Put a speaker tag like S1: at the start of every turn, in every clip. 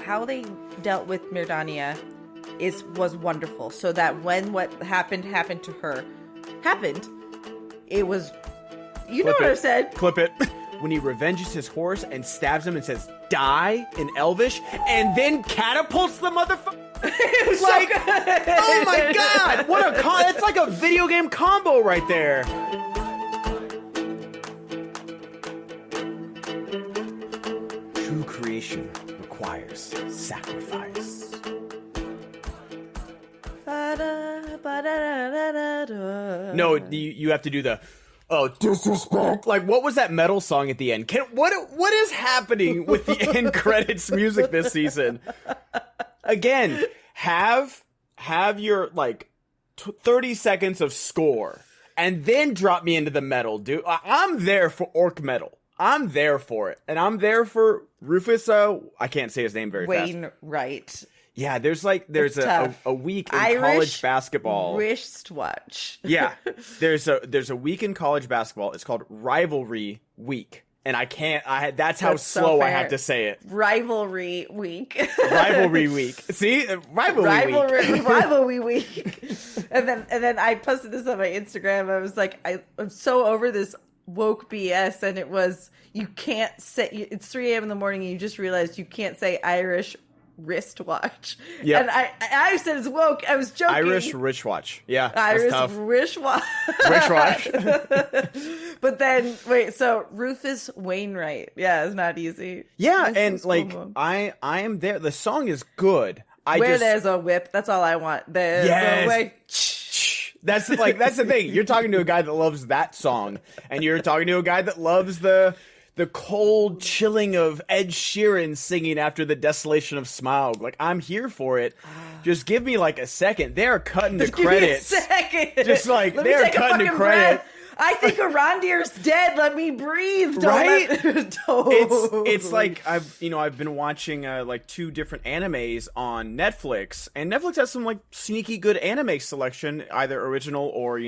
S1: how they dealt with Mirdania was wonderful. So that when what happened to her happened, it was, you know what I said.
S2: Clip it. When he revenges his horse and stabs him and says, die in Elvish, and then catapults the motherfucker.
S1: It was
S2: Like,
S1: so good.
S2: oh my god, what a it's like a video game combo right there. True creation requires sacrifice. No, you have to do the disrespect. Like, what was that metal song at the end? What is happening with the end credits music this season? Again, have your 30 seconds of score and then drop me into the metal, dude. I'm there for orc metal. I'm there for it, and I'm there for Rufus. I can't say his name very fast.
S1: Wainwright.
S2: Yeah, there's a week in
S1: Irish
S2: college basketball.
S1: Wristwatch.
S2: Yeah, there's a week in college basketball. It's called Rivalry Week, and that's how slow I have to say it.
S1: Rivalry Week.
S2: Rivalry Week. See,
S1: Rivalry Week. And then I posted this on my Instagram. I was like, I'm so over this woke BS, and it was, you can't say, it's 3 a.m. in the morning and you just realized you can't say Irish wristwatch. Yeah, and I said it's woke. I was joking.
S2: Irish wristwatch. Yeah,
S1: Irish wristwatch. But then wait, so Rufus Wainwright. Yeah, it's not easy.
S2: Yeah, and I am there. The song is good.
S1: There's a whip. That's all I want. There's a way.
S2: That's the thing. You're talking to a guy that loves that song, and you're talking to a guy that loves the cold chilling of Ed Sheeran singing after the desolation of Smaug. Like, I'm here for it. Just give me a second. They're cutting the credits.
S1: Give me a second.
S2: Just they're cutting the credit.
S1: I think Arondir's dead. Let me breathe.
S2: Right? It's like I've been watching 2 different animes on Netflix, and Netflix has some sneaky good anime selection, either original or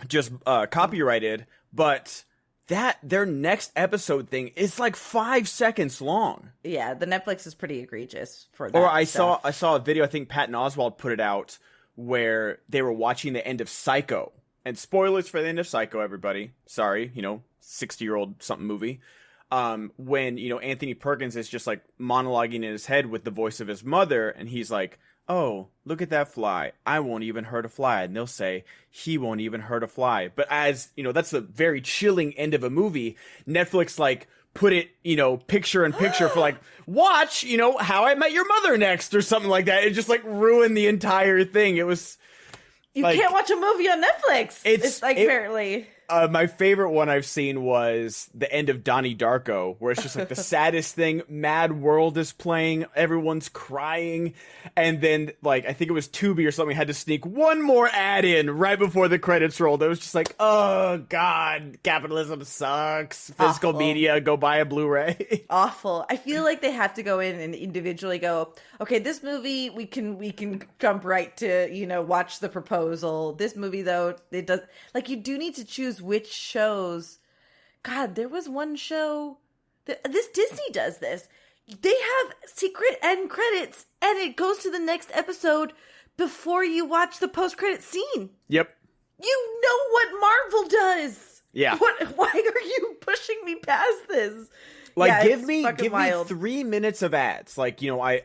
S2: just copyrighted. But their next episode thing is 5 seconds long.
S1: Yeah, the Netflix is pretty egregious for that.
S2: Or I saw a video. I think Patton Oswalt put it out where they were watching the end of Psycho. And spoilers for the end of Psycho, everybody. Sorry, 60-year-old something movie. When, Anthony Perkins is just monologuing in his head with the voice of his mother, and he's like, oh, look at that fly. I won't even hurt a fly. And they'll say, he won't even hurt a fly. But as, that's a very chilling end of a movie. Netflix, put it, picture in picture for watch, How I Met Your Mother next or something like that. It just ruined the entire thing. It was...
S1: You can't watch a movie on Netflix. Apparently.
S2: My favorite one I've seen was the end of Donnie Darko, where it's just the saddest thing. Mad World is playing, everyone's crying, and then I think it was Tubi or something had to sneak one more ad in right before the credits rolled. It was just oh god, capitalism sucks. Physical media, go buy a Blu-ray.
S1: Awful. I feel like they have to go in and individually go, okay, this movie we can jump right to watch the proposal. This movie though, it does you do need to choose which shows. God, there was one show this Disney does this. They have secret end credits and it goes to the next episode before you watch the post-credit scene.
S2: Yep.
S1: You know what Marvel does.
S2: Yeah.
S1: Why are you pushing me past this?
S2: Give me 3 minutes of ads.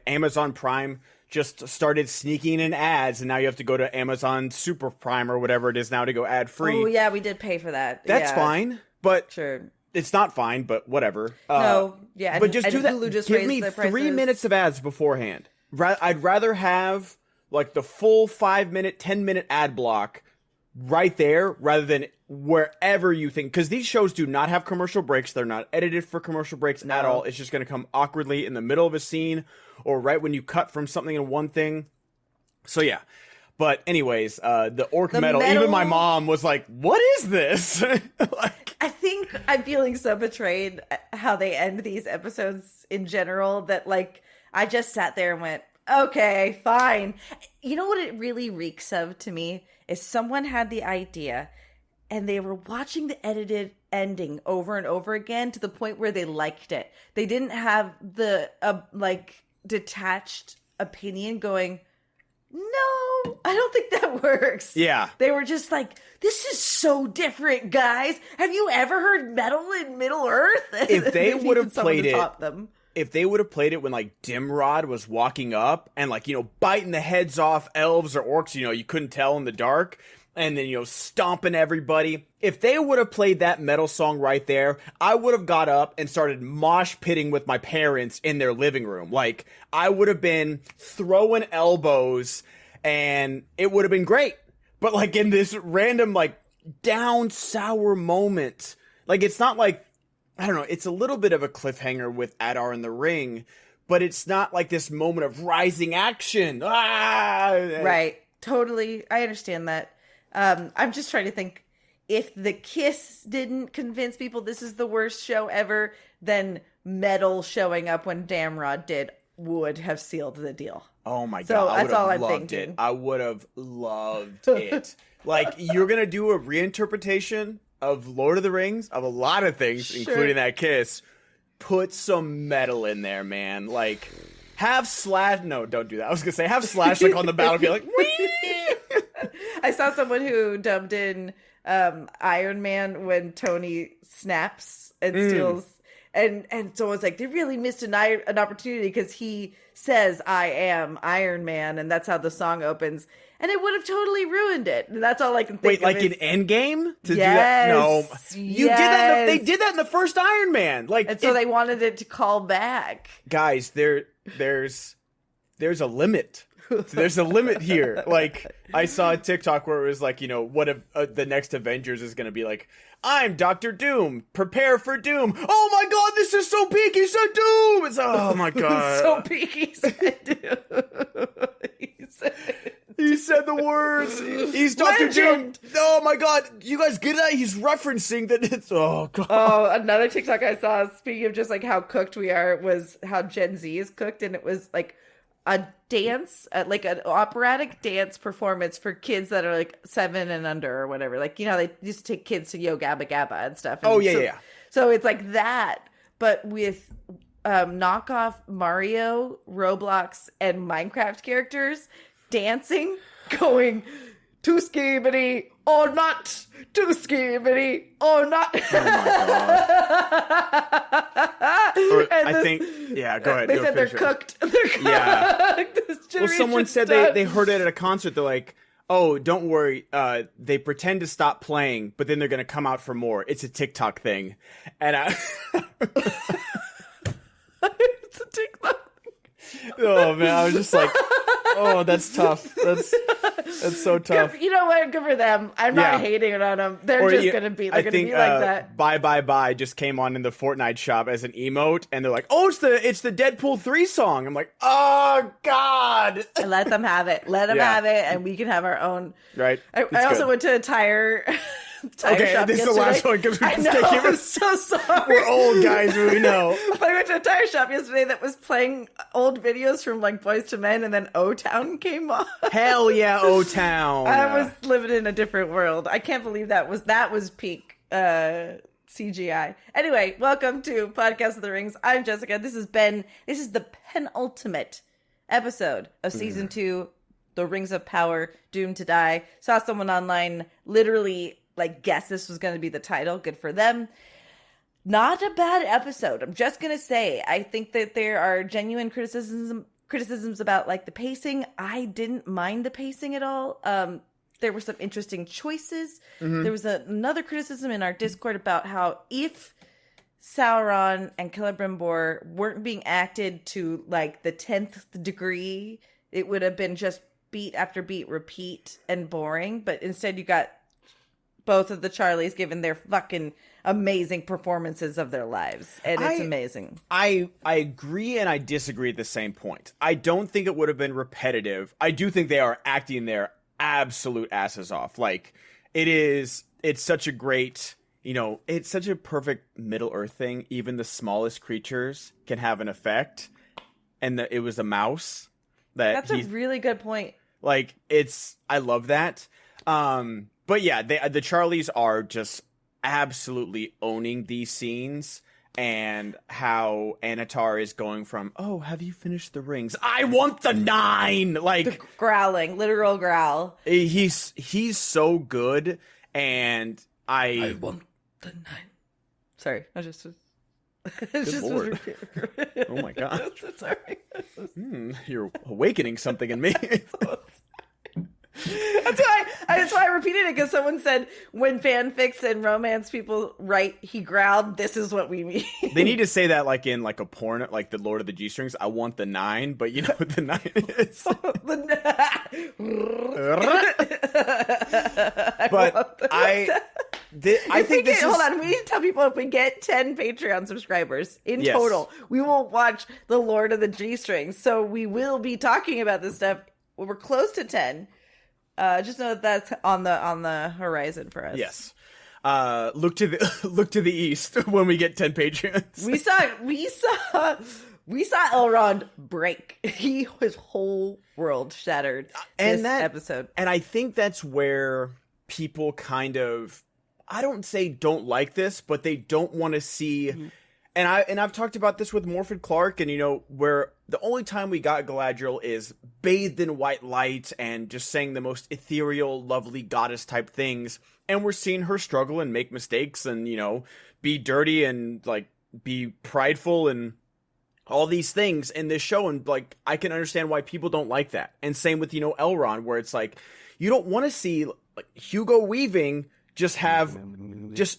S2: Amazon Prime just started sneaking in ads, and now you have to go to Amazon Super Prime or whatever it is now to go ad free.
S1: Oh yeah, we did pay for that.
S2: That's fine, but
S1: sure,
S2: it's not fine, but whatever.
S1: No, yeah,
S2: but just do that.
S1: Hulu just
S2: give me 3 minutes of ads beforehand. I'd rather have the full 5-minute, 10-minute ad block right there rather than wherever you think, because these shows do not have commercial breaks. They're not edited for commercial breaks at all. It's just going to come awkwardly in the middle of a scene or right when you cut from something in one thing. So yeah, but anyways, the orc metal, even my mom was like, what is this?
S1: I think I'm feeling so betrayed how they end these episodes in general that I just sat there and went, okay, fine. You know what it really reeks of to me is someone had the idea and they were watching the edited ending over and over again to the point where they liked it. They didn't have the like detached opinion going, no, I don't think that works.
S2: Yeah.
S1: They were just like, this is so different, guys. Have you ever heard metal in Middle Earth?
S2: If they would have played it,
S1: them.
S2: If they would have played it when like Dimrod was walking up and like, you know, biting the heads off elves or orcs, you know, you couldn't tell in the dark, and then, you know, stomping everybody. If they would have played that metal song right there, I would have got up and started mosh pitting with my parents in their living room. Like, I would have been throwing elbows and it would have been great. But like in this random, like, down sour moment, like, it's not like, I don't know, it's a little bit of a cliffhanger with Adar in the Ring, but it's not like this moment of rising action. Ah!
S1: Right. Totally. I understand that. I'm just trying to think, if The Kiss didn't convince people this is the worst show ever, then metal showing up when Damrod did would have sealed the deal.
S2: Oh my
S1: So
S2: God. I
S1: that's
S2: would have
S1: all I'm
S2: loved
S1: thinking.
S2: it. I would have loved it. Like, you're going to do a reinterpretation of Lord of the Rings, of a lot of things,
S1: Sure.
S2: including that kiss. Put some metal in there, man. Like, have Slash... No, don't do that. I was going to say, have Slash, like, on the battlefield, like, whee!
S1: I saw someone who dubbed in Iron Man when Tony snaps and steals... And so I was like, they really missed an opportunity, because he says, I am Iron Man, and that's how the song opens. And it would have totally ruined it. And that's all I can think
S2: Wait,
S1: of.
S2: like in Endgame? To
S1: Yes,
S2: do that? No. You did that. They
S1: yes.
S2: did that in the first Iron Man. Like,
S1: And so they wanted it to call back.
S2: guys, there's a limit. There's a limit here. Like, I saw a TikTok where it was like, you know, what if the next Avengers is going to be like, I'm Doctor Doom. Prepare for Doom. Oh my God, this is so peak. He said Doom. It's oh my God.
S1: So peaky said Doom.
S2: He said the words. He's Doctor Doom.
S1: Legend.
S2: Oh my God, you guys get that? He's referencing that. It's oh God.
S1: Oh, another TikTok I saw, speaking of just like how cooked we are, was how Gen Z is cooked. And it was like a dance, like an operatic dance performance for kids that are like 7 and under or whatever. Like, you know, they used to take kids to Yo Gabba Gabba and stuff. And
S2: Oh, yeah.
S1: So it's like that, but with knockoff Mario, Roblox, and Minecraft characters dancing, going too skibbity or not, too skibbity or not.
S2: Oh my God. I think, yeah, go ahead.
S1: They
S2: Go
S1: said they're
S2: finish it.
S1: cooked. They're cooked.
S2: Yeah.
S1: This
S2: Well, someone
S1: generation's
S2: said
S1: done.
S2: they heard it at a concert. They're like, oh, don't worry. They pretend to stop playing, but then they're going to come out for more. It's a TikTok thing. And I...
S1: It's a TikTok.
S2: Oh, man. I was just like, oh, that's tough. That's so tough.
S1: You know what? Good for them. I'm not
S2: Yeah.
S1: hating it on them. They're
S2: Or
S1: just
S2: you-
S1: going to be.
S2: I
S1: They're going to
S2: think,
S1: be like that.
S2: Bye Bye Bye just came on in the Fortnite shop as an emote, and they're like, oh, it's the Deadpool 3 song. I'm like, oh, God.
S1: And let them have it. Let them
S2: Yeah.
S1: have it, and we can have our own.
S2: Right?
S1: I
S2: It's
S1: also
S2: good.
S1: went to a tire
S2: Okay,
S1: shop
S2: this is
S1: yesterday.
S2: the last one, 'cause we
S1: I
S2: can
S1: know.
S2: stay here.
S1: I'm so sorry.
S2: We're old guys, we know.
S1: But I went to a tire shop yesterday that was playing old videos from like Boys to Men, and then O-Town came on.
S2: Hell yeah, O-Town.
S1: I was living in a different world. I can't believe that was peak CGI. Anyway, welcome to Podcast of the Rings. I'm Jessica. This is Ben. This is the penultimate episode of season 2, The Rings of Power, Doomed to Die. Saw someone online literally like guess this was going to be the title. Good for them. Not a bad episode. I'm just going to say, I think that there are genuine criticisms about like the pacing. I didn't mind the pacing at all. There were some interesting choices. There was another criticism in our Discord about how if Sauron and Celebrimbor weren't being acted to like the 10th degree, it would have been just beat after beat, repeat, and boring. But instead you got both of the Charlies given their fucking amazing performances of their lives. And it's amazing.
S2: I agree and I disagree at the same point. I don't think it would have been repetitive. I do think they are acting their absolute asses off. Like, it's such a great, you know, it's such a perfect Middle-earth thing. Even the smallest creatures can have an effect. And it was a mouse.
S1: That's a really good point.
S2: Like, I love that. But yeah, the Charlies are just absolutely owning these scenes, and how Anatar is going from, oh, have you finished the rings? I want the 9! Like,
S1: The growling, literal growl.
S2: he's so good, and
S1: I want the 9. Sorry, I just...
S2: Good Lord. Oh my god.
S1: Sorry.
S2: You're awakening something in me.
S1: That's why I repeated it, because someone said when fanfics and romance people write he growled, this is what we mean.
S2: They need to say that like in like a porn, like the Lord of the G-Strings. I want the 9, but you know what the 9 is. I think this is...
S1: Hold on, we need to tell people if we get 10 Patreon subscribers in total, we will watch the Lord of the G-Strings. So we will be talking about this stuff. We're close to 10. Just know that that's on the horizon for us.
S2: Yes. Look to the east when we get 10 Patreons.
S1: We saw Elrond break. His whole world shattered this episode.
S2: And I think that's where people kind of, I don't say don't like this, but they don't want to see. And I've talked about this with Morfydd Clark, and where the only time we got Galadriel is bathed in white light and just saying the most ethereal, lovely goddess type things, and we're seeing her struggle and make mistakes and be dirty and like be prideful and all these things in this show, and like I can understand why people don't like that. And same with Elrond, where it's like you don't want to see like Hugo Weaving just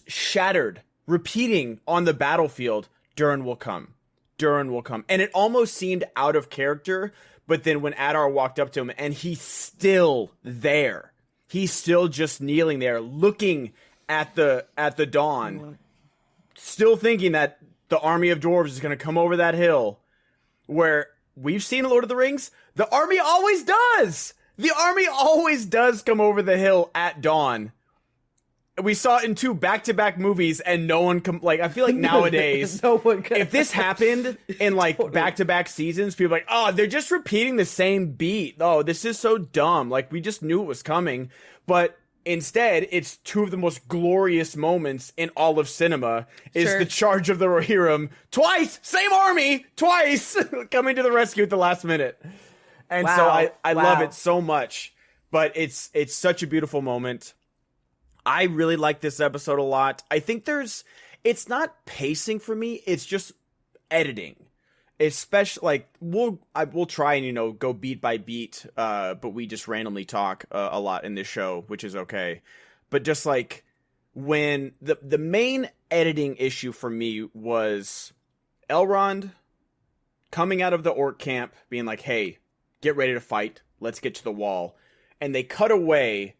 S2: shattered, repeating on the battlefield, Durin will come. And it almost seemed out of character, but then when Adar walked up to him, and he's still there. He's still just kneeling there, looking at the dawn, still thinking that the army of dwarves is going to come over that hill, where we've seen Lord of the Rings. The army always does! The army always does come over the hill at dawn. We saw it in 2 back-to-back movies, and no one I feel like nowadays,
S1: no one
S2: if this happened in like back-to-back seasons, people are like, oh, they're just repeating the same beat. Oh, this is so dumb. Like, we just knew it was coming. But instead, it's 2 of the most glorious moments in all of cinema is the charge of the Rohirrim. Twice! Same army! Twice! Coming to the rescue at the last minute. And so I love it so much. But it's such a beautiful moment. I really like this episode a lot. I think it's not pacing for me. It's just editing. Especially like we'll try and go beat by beat, but we just randomly talk a lot in this show, which is okay. But just like when the main editing issue for me was Elrond coming out of the orc camp, being like, "Hey, get ready to fight. Let's get to the wall," and they cut away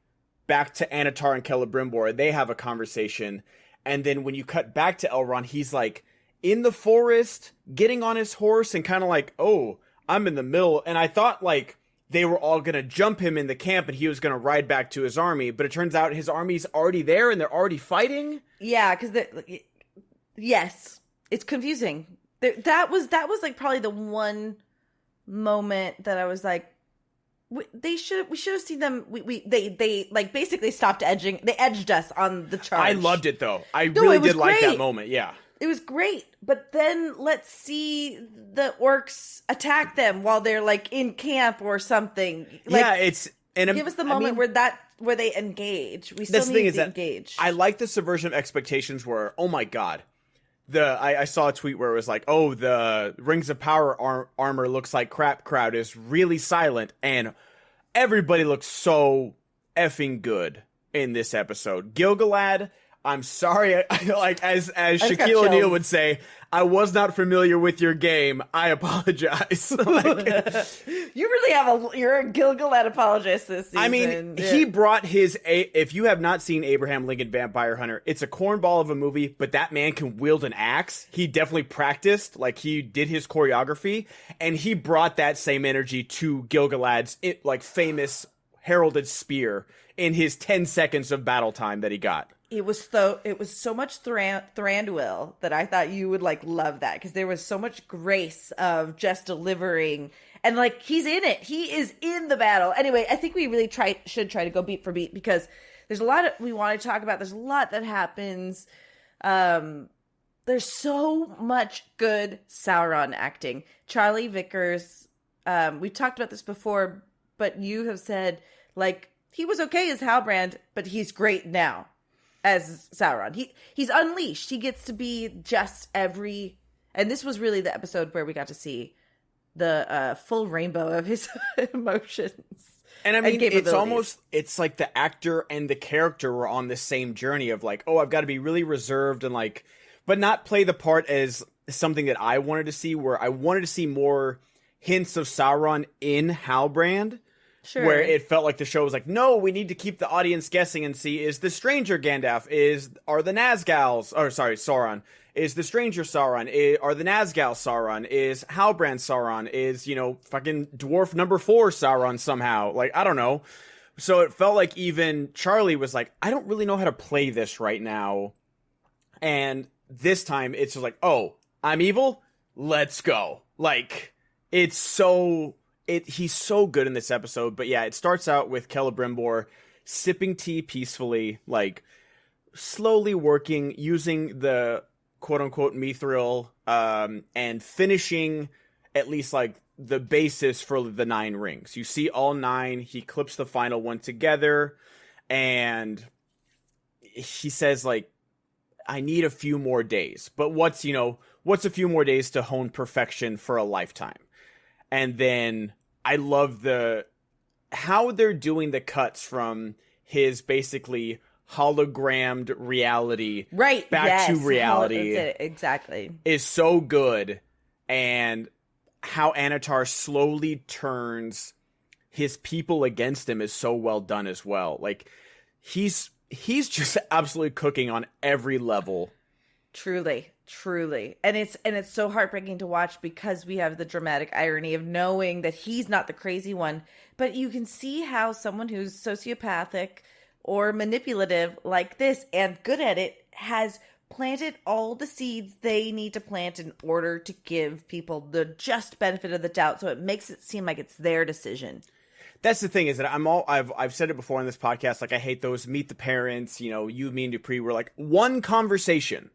S2: back to Anatar and Celebrimbor. They have a conversation, and then when you cut back to Elrond, he's like in the forest, getting on his horse, and kind of like, oh, I'm in the middle. And I thought like they were all gonna jump him in the camp, and he was gonna ride back to his army. But it turns out his army's already there, and they're already fighting.
S1: Yeah, because yes, it's confusing. That was like probably the one moment that I was like, we should have seen them. They like basically stopped edging. They edged us on the charge.
S2: I loved it though. I really did like that moment. Yeah, it
S1: was great. But then let's see the orcs attack them while they're like in camp or something. Like,
S2: yeah,
S1: give us the moment where they engage. We still need to engage.
S2: I like the subversion of expectations. Where oh my god. I saw a tweet where it was like, oh, the Rings of Power armor looks like crap crowd is really silent, and everybody looks so effing good in this episode. Gil-galad, I'm sorry, like as Shaquille O'Neal would say, I was not familiar with your game. I apologize.
S1: You really you're a Gil-galad apologist this season.
S2: I mean, he brought if you have not seen Abraham Lincoln Vampire Hunter, it's a cornball of a movie, but that man can wield an axe. He definitely practiced, like he did his choreography, and he brought that same energy to Gil-galad's like famous heralded spear in his 10 seconds of battle time that he got.
S1: It was so much Thranduil that I thought you would like love that, because there was so much grace of just delivering, and like he's in it. He is in the battle. Anyway, I think we really should try to go beat for beat, because there's a lot we want to talk about. There's a lot that happens. There's so much good Sauron acting. Charlie Vickers, we've talked about this before, but you have said, like, he was okay as Halbrand, but he's great now as Sauron. He's unleashed. He gets to be just every... And this was really the episode where we got to see the full rainbow of his emotions.
S2: And I mean, it's like the actor and the character were on the same journey of like, oh, I've got to be really reserved and like, but not play the part as something that I wanted to see, where I wanted to see more hints of Sauron in Halbrand. Sure. Where it felt like the show was like, no, we need to keep the audience guessing and see, is the stranger Gandalf? Are the Nazgûls, or sorry, Sauron? Is the stranger Sauron? Are the Nazgûl Sauron? Is Halbrand Sauron? Is, fucking dwarf number 4 Sauron somehow? Like, I don't know. So it felt like even Charlie was like, I don't really know how to play this right now. And this time it's just like, oh, I'm evil? Let's go. Like, it's so... he's so good in this episode. But yeah, it starts out with Celebrimbor sipping tea peacefully, like slowly working, using the quote-unquote mithril, and finishing at least like the basis for the 9 rings. You see all 9. He clips the final one together, and he says like, I need a few more days. But what's a few more days to hone perfection for a lifetime? And then I love how they're doing the cuts from his basically hologrammed reality back to reality.
S1: That's it. Exactly.
S2: Is so good. And how Anatar slowly turns his people against him is so well done as well. Like, he's just absolutely cooking on every level.
S1: Truly. And it's so heartbreaking to watch, because we have the dramatic irony of knowing that he's not the crazy one, but you can see how someone who's sociopathic or manipulative like this and good at it has planted all the seeds they need to plant in order to give people the just benefit of the doubt, so it makes it seem like it's their decision.
S2: That's the thing, is that I've said it before in this podcast, like, I hate those meet the parents, you, me, and Dupree were like, one conversation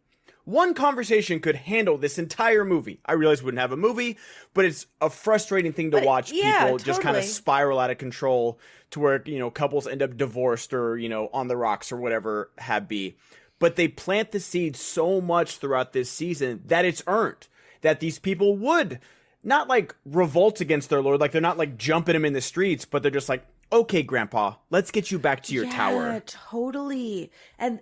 S2: could handle this entire movie. I realize we wouldn't have a movie, but it's a frustrating thing to watch people just kind of spiral out of control to where, couples end up divorced or, on the rocks or whatever have be. But they plant the seeds so much throughout this season that it's earned. That these people would not like revolt against their lord. Like, they're not like jumping him in the streets, but they're just like, okay, Grandpa, let's get you back to your tower.
S1: Yeah, totally. And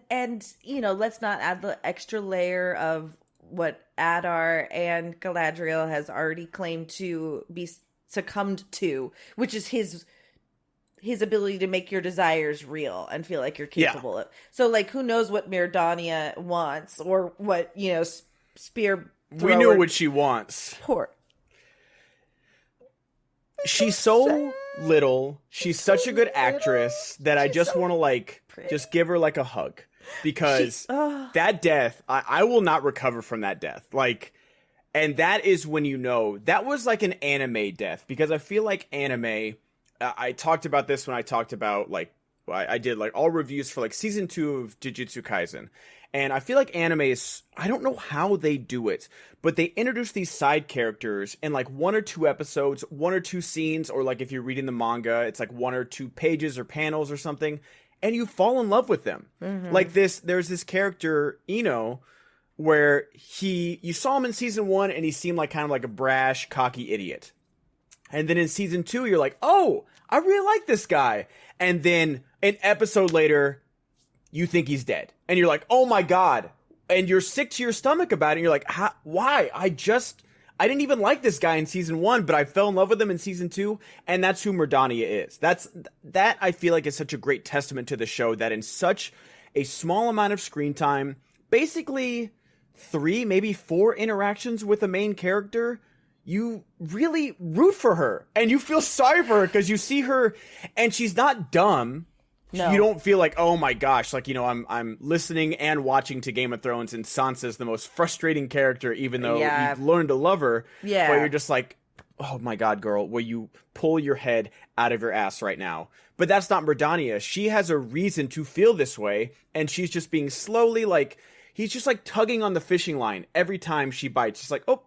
S1: let's not add the extra layer of what Adar and Galadriel has already claimed to be succumbed to, which is his ability to make your desires real and feel like you're capable of. So, like, who knows what Mirdania wants, or what, spear thrower.
S2: We knew what she wants.
S1: Poor.
S2: She's so little. She's such a good actress that I just want to like just give her like a hug, because that death, I will not recover from that death. Like, and that is when that was like an anime death, because I feel like anime. I talked about this when I talked about like I did like all reviews for like season 2 of Jujutsu Kaisen. And I feel like anime is, I don't know how they do it, but they introduce these side characters in like 1 or 2 episodes, 1 or 2 scenes, or like if you're reading the manga, it's like 1 or 2 pages or panels or something, and you fall in love with them. Mm-hmm. Like there's this character, where you saw him in season 1 and he seemed like kind of like a brash, cocky idiot. And then in season 2, you're like, oh, I really like this guy. And then an episode later, you think he's dead. And you're like, oh my God. And you're sick to your stomach about it. And you're like, why? I didn't even like this guy in season 1, but I fell in love with him in season 2. And that's who Mirdania is. That I feel like is such a great testament to the show, that in such a small amount of screen time, basically 3, maybe 4 interactions with the main character, you really root for her and you feel sorry for her, because you see her and she's not dumb. No. You don't feel like, oh my gosh, like, I'm listening and watching to Game of Thrones and Sansa's the most frustrating character, even though you've learned to love her. Yeah. But you're just like, oh my God, girl, will you pull your head out of your ass right now? But that's not Merdania. She has a reason to feel this way, and she's just being slowly, like, he's just like tugging on the fishing line every time she bites. She's like, oh,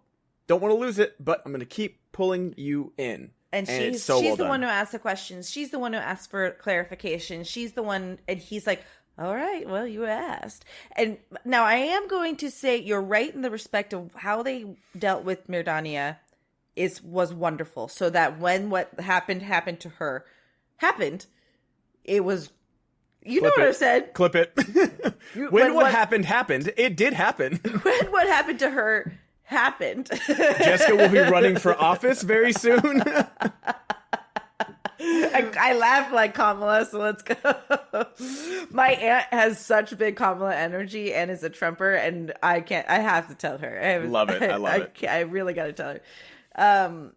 S2: don't want to lose it, but I'm going to keep pulling you in.
S1: And she's the one who asks the questions. She's the one who asks for clarification. She's the one, and he's like, all right, well, you asked. And now I am going to say you're right in the respect of how they dealt with Merdania was wonderful. So that when what happened to her, it was, you know what I said.
S2: Clip it. When what happened, it did happen.
S1: When what happened to her happened.
S2: Jessica will be running for office very soon.
S1: I laugh like Kamala, so let's go. My aunt has such big Kamala energy and is a Trumper, and I have to tell her. I love it. I really got to tell her.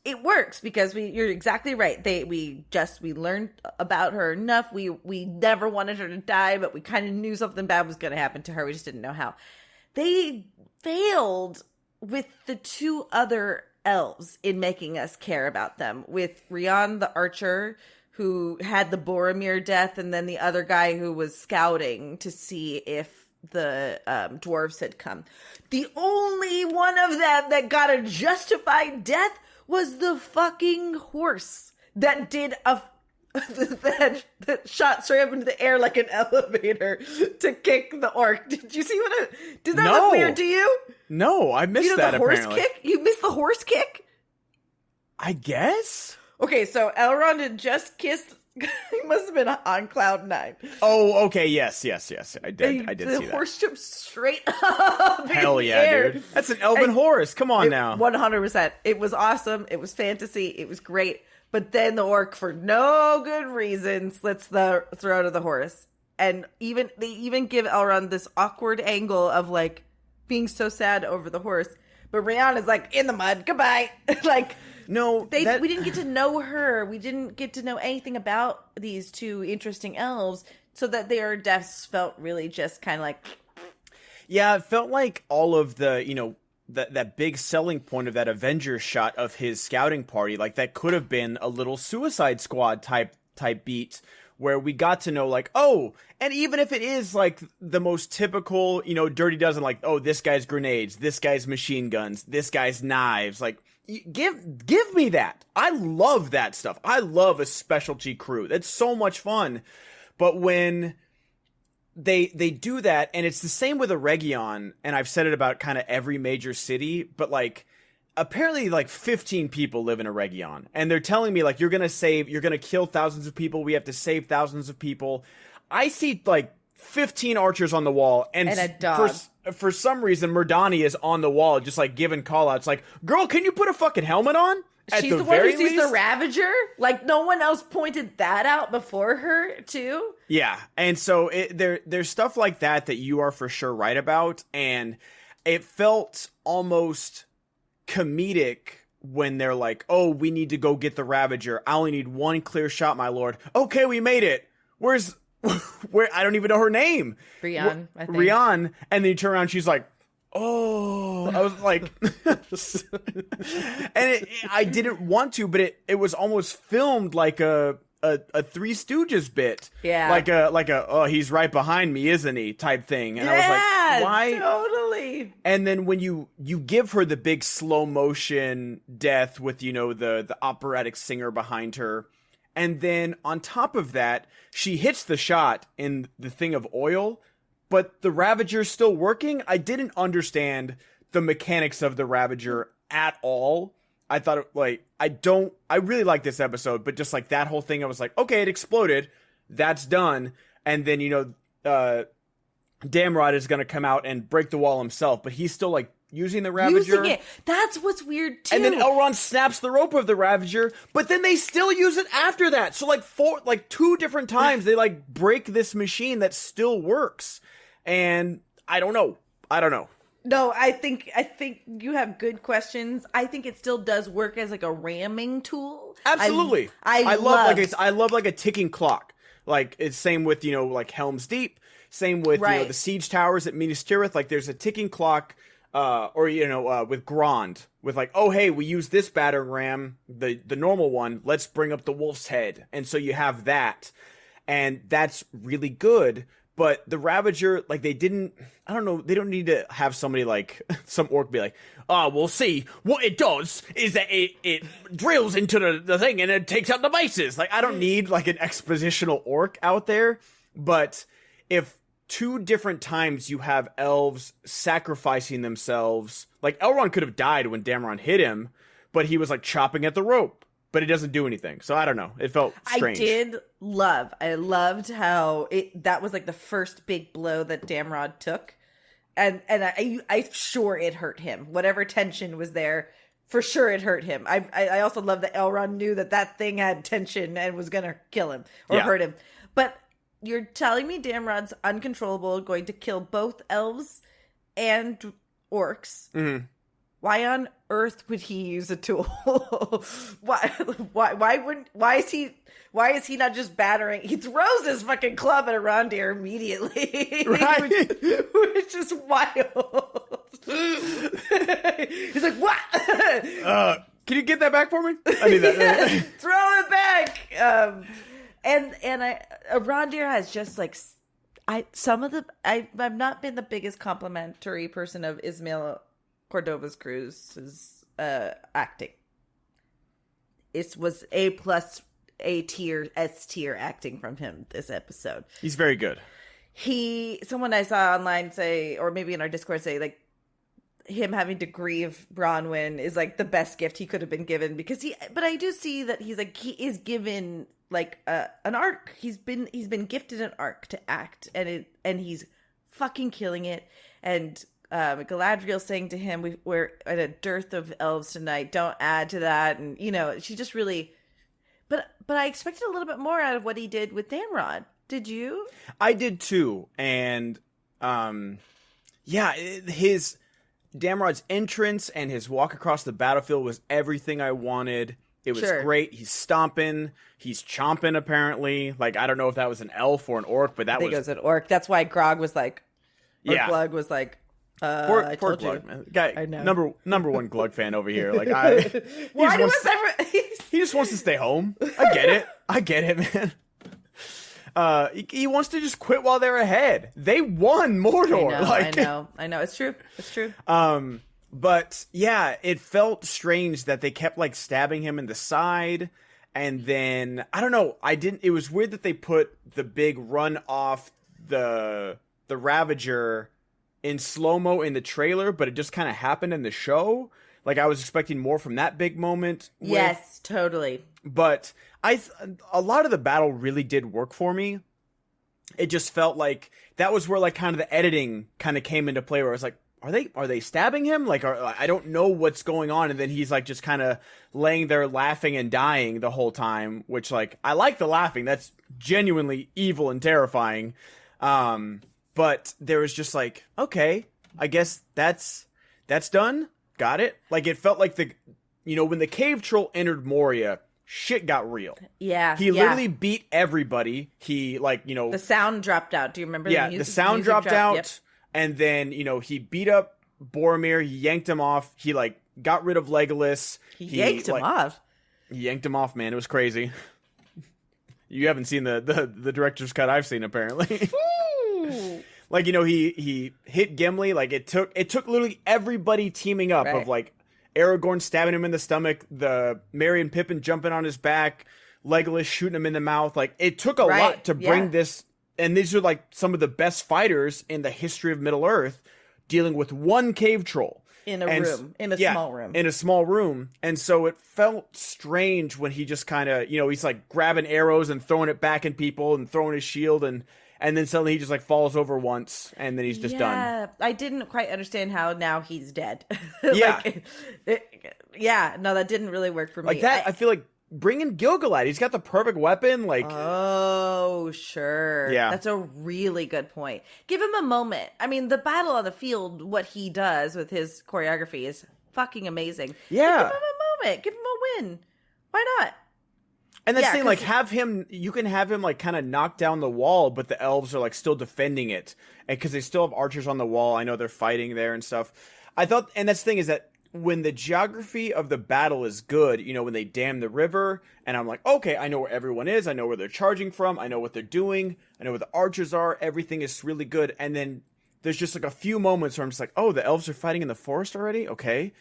S1: It works because you're exactly right. We learned about her enough. We never wanted her to die, but we kind of knew something bad was going to happen to her. We just didn't know how. They failed with the two other elves in making us care about them, with Rian the archer, who had the Boromir death, and then the other guy who was scouting to see if the dwarves had come. The only one of them that got a justified death was the fucking horse that did that shot straight up into the air like an elevator to kick the orc. Did you see did that look weird to you?
S2: No, I missed that.
S1: The horse kick? You missed the horse kick?
S2: I guess.
S1: Okay, so Elrond had just kissed. He must have been on cloud 9.
S2: Oh, okay, yes. I did see that.
S1: The horse jumped straight up.
S2: Hell yeah,
S1: air.
S2: dude. That's an elven horse. Come on now.
S1: 100%. It was awesome. It was fantasy. It was great. But then the orc, for no good reason, slits the throat of the horse. And they even give Elrond this awkward angle of like being so sad over the horse. But Rihanna's like, in the mud, goodbye. Like, no, we didn't get to know her. We didn't get to know anything about these two interesting elves, so that their deaths felt really just kind of like.
S2: Yeah, it felt like all of the, that big selling point of that Avengers shot of his scouting party, like that could have been a little Suicide Squad type beat, where we got to know, like, oh, and even if it is like the most typical, Dirty Dozen, like, oh, this guy's grenades, this guy's machine guns, this guy's knives, like, give me that. I love that stuff. I love a specialty crew. That's so much fun. But when they do that, and it's the same with a Region, and I've said it about kind of every major city, but like, apparently like 15 people live in a Region, and they're telling me like, you're gonna kill thousands of people, we have to save thousands of people. I see like 15 archers on the wall, and
S1: a dog.
S2: For some reason Merdania is on the wall just like giving call outs like, girl, can you put a fucking helmet on?
S1: She's the one who sees the Ravager. Like, no one else pointed that out before her too.
S2: Yeah, and so there's stuff like that you are for sure right about, and it felt almost comedic when they're like, oh, we need to go get the Ravager. I only need one clear shot, my lord. Okay, we made it. Where I don't even know her name.
S1: Rian, I think.
S2: Rian, and then you turn around, she's like, oh, I was like, and I didn't want to, but it was almost filmed like a Three Stooges bit.
S1: Yeah.
S2: Like a, oh, he's right behind me, isn't he? Type thing. And I was like, why?
S1: Totally.
S2: And then when you give her the big slow motion death with, the operatic singer behind her, and then on top of that, she hits the shot in the thing of oil, but the Ravager's still working. I didn't understand the mechanics of the Ravager at all. I thought I really like this episode, but just like that whole thing, I was like, okay, it exploded. That's done. And then, Damrod is going to come out and break the wall himself, but he's still like using the Ravager.
S1: Using it. That's what's weird too.
S2: And then Elrond snaps the rope of the Ravager, but then they still use it after that. So like two different times they like break this machine that still works. And I don't know.
S1: No, I think you have good questions. I think it still does work as like a ramming tool.
S2: Absolutely. I love like a ticking clock. Like it's same with, like Helm's Deep, same with the siege towers at Minas Tirith. Like there's a ticking clock or with Grond, with like, oh hey, we use this battering ram, the normal one. Let's bring up the wolf's head, and so you have that, and that's really good. But the Ravager, like they didn't. I don't know. They don't need to have somebody like some orc be like, oh, we'll see. What it does is that it drills into the thing and it takes out the bases. Like I don't need like an expositional orc out there. But if 2 different times you have elves sacrificing themselves. Like, Elrond could have died when Dameron hit him, but he was, like, chopping at the rope. But it doesn't do anything. So, I don't know. It felt strange.
S1: I loved how that was, like, the first big blow that Damrod took. And I'm sure it hurt him. Whatever tension was there, for sure it hurt him. I also love that Elrond knew that thing had tension and was going to kill him or hurt him. But you're telling me Damrod's uncontrollable, going to kill both elves and orcs.
S2: Mm-hmm.
S1: Why on earth would he use a tool? Why is he not just battering? He throws his fucking club at Arondir immediately.
S2: Right.
S1: which is wild. He's like, what?
S2: Can you get that back for me? I need that.
S1: Throw it back. And Arondir has just like I've not been the biggest complimentary person of Ismail Cordova's Cruz's acting. It was A+, A tier, S tier acting from him this episode.
S2: He's very good.
S1: Someone I saw online say, or maybe in our Discord say, like, him having to grieve Bronwyn is like the best gift he could have been given but I do see that he is given like an arc. He's been gifted an arc to act, and he's fucking killing it. And Galadriel saying to him, we're at a dearth of elves tonight, don't add to that. And she just really, but I expected a little bit more out of what he did with Damrod. Did you?
S2: I did too. And his Damrod's entrance and his walk across the battlefield was everything I wanted. It was great. He's stomping. He's chomping, apparently. Like, I don't know if that was an elf or an orc, but I think
S1: it was an orc. That's why Grog was like, Glug was like,
S2: poor Glug, man. Guy, I know. number one Glug fan over here. Like, he just wants to stay home. I get it, man. He wants to just quit while they're ahead. They won Mordor.
S1: I know. It's true.
S2: But yeah, it felt strange that they kept like stabbing him in the side, and then I don't know. It was weird that they put the big run off the Ravager in slow-mo in the trailer, but it just kind of happened in the show. Like, I was expecting more from that big moment.
S1: Yes, totally.
S2: But a lot of the battle really did work for me. It just felt like that was where like kind of the editing kind of came into play, where I was like, are they stabbing him? Like, I don't know what's going on. And then he's like just kind of laying there laughing and dying the whole time, which like, I like the laughing. That's genuinely evil and terrifying. But there was just like, okay, I guess that's done. Got it. Like, it felt like when the cave troll entered Moria, shit got real.
S1: Yeah.
S2: He literally beat everybody. He the
S1: sound dropped out. Do you remember
S2: the sound dropped out? Yep. And then, he beat up Boromir, he yanked him off, he, like, got rid of Legolas.
S1: He yanked him off?
S2: He yanked him off, man, it was crazy. You haven't seen the director's cut I've seen, apparently. Like, he hit Gimli, like, it took literally everybody teaming up of, like, Aragorn stabbing him in the stomach, the Merry and Pippin jumping on his back, Legolas shooting him in the mouth, like, it took a lot to bring this. And these are like some of the best fighters in the history of Middle Earth dealing with one cave troll.
S1: In a small room.
S2: And so it felt strange when he just kind of, he's like grabbing arrows and throwing it back at people and throwing his shield. And then suddenly he just like falls over once and then he's just done.
S1: Yeah, I didn't quite understand how now he's dead.
S2: Yeah.
S1: That didn't really work for me.
S2: Like that, I feel like bring in Gil-galad. He's got the perfect weapon. Like,
S1: oh, sure.
S2: Yeah.
S1: That's a really good point. Give him a moment. I mean, the battle on the field, what he does with his choreography is fucking amazing.
S2: Yeah.
S1: But give him a moment. Give him a win. Why not?
S2: And that's the thing, like, you can have him, like, kind of knock down the wall, but the elves are, like, still defending it. And because they still have archers on the wall. I know they're fighting there and stuff. I thought, and that's the thing is that when the geography of the battle is good, you know, when they dam the river, and I'm like, okay, I know where everyone is, I know where they're charging from, I know what they're doing, I know where the archers are, everything is really good, and then there's just like a few moments where I'm just like, oh, the elves are fighting in the forest already? Okay.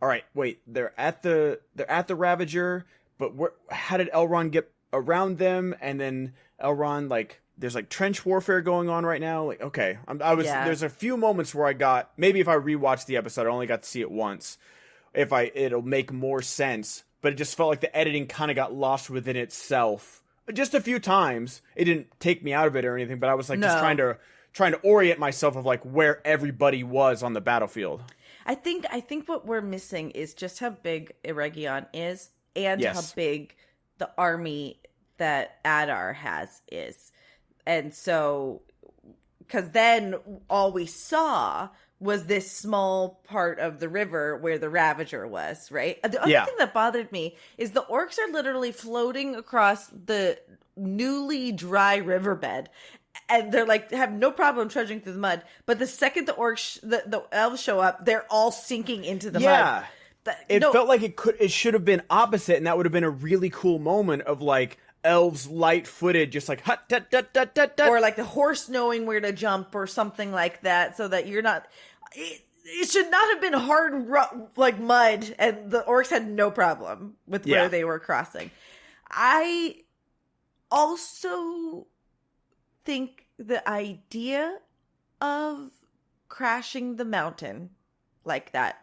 S2: All right, wait, they're at the Ravager, but how did Elrond get around them? And then Elrond, like, there's like trench warfare going on right now. Like, okay, there's a few moments where I got, maybe if I rewatched the episode, I only got to see it once. It'll make more sense, but it just felt like the editing kind of got lost within itself. Just a few times. It didn't take me out of it or anything, but I was like just trying to orient myself of like where everybody was on the battlefield.
S1: I think what we're missing is just how big Eregion is and how big the army that Adar has is. And so, because then all we saw was this small part of the river where the Ravager was, right? The other thing that bothered me is the orcs are literally floating across the newly dry riverbed. And they're like, have no problem trudging through the mud. But the second the elves show up, they're all sinking into the mud.
S2: It felt like it should have been opposite, and that would have been a really cool moment of like elves light-footed, just like hut tut tut tut tut tut,
S1: or like the horse knowing where to jump or something like that, so that you're not. It should not have been hard like mud, and the orcs had no problem with where they were crossing. I also think the idea of crashing the mountain like that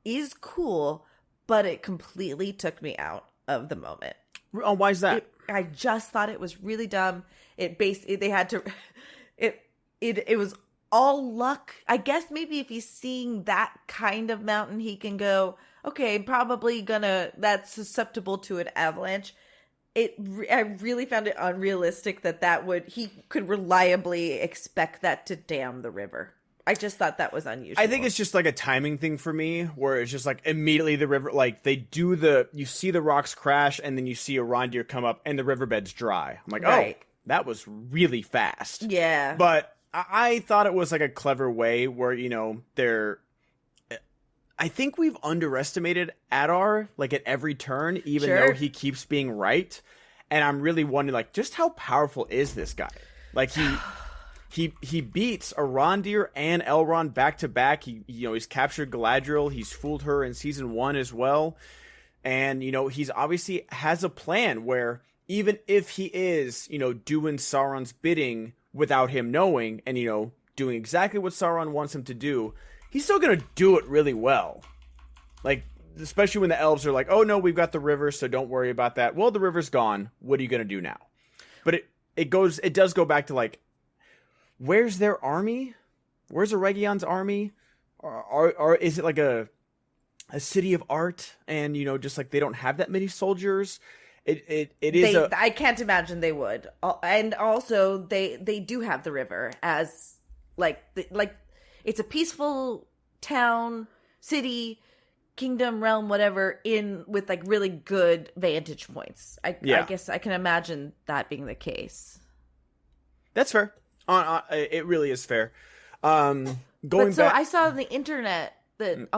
S1: is cool, but it completely took me out of the moment.
S2: Oh, why is that?
S1: I just thought it was really dumb. They had to. It was all luck. I guess maybe if he's seeing that kind of mountain, he can go, okay, probably that's susceptible to an avalanche. I really found it unrealistic he could reliably expect that to dam the river. I just thought that was unusual.
S2: I think it's just like a timing thing for me, where it's just like immediately the river, like you see the rocks crash, and then you see a Arondir come up, and the riverbed's dry. I'm like, oh, that was really fast.
S1: Yeah.
S2: But I thought it was like a clever way where, you know, I think we've underestimated Adar, like at every turn, even though he keeps being right. And I'm really wondering, like, just how powerful is this guy? Like, he beats Arondir and Elrond back to back. He's captured Galadriel. He's fooled her in season 1 as well. And, you know, he's obviously has a plan where even if he is, you know, doing Sauron's bidding without him knowing, and, you know, doing exactly what Sauron wants him to do, he's still going to do it really well. Like, especially when the elves are like, oh no, we've got the river, so don't worry about that. Well, the river's gone. What are you going to do now? But it does go back to like, where's their army? Where's Eregion's army? Or is it like a city of art, and, you know, just like they don't have that many soldiers? I
S1: can't imagine they would. And also they do have the river as like it's a peaceful town, city, kingdom, realm, whatever, with like really good vantage points. I guess I can imagine that being the case.
S2: That's fair. It really is fair. I
S1: saw on the internet that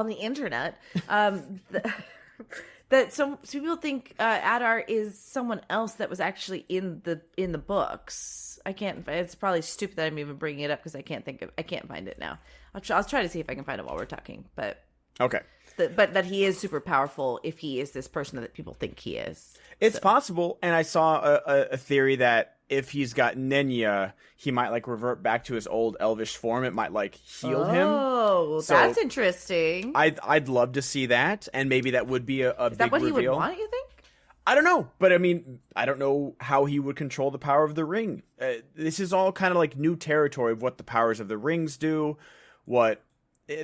S1: some people think Adar is someone else that was actually in the books. It's probably stupid that I'm even bringing it up because I can't find it now. I'll try to see if I can find it while we're talking. But
S2: okay.
S1: But that he is super powerful if he is this person that people think he is.
S2: It's possible, and I saw a theory that if he's got Nenya, he might like revert back to his old elvish form. It might like heal him.
S1: Oh, that's interesting.
S2: I'd love to see that, and maybe that would be a big reveal. Is that what he would
S1: want, you think?
S2: I don't know, but I mean, I don't know how he would control the power of the ring. This is all kind of like new territory of what the powers of the rings do.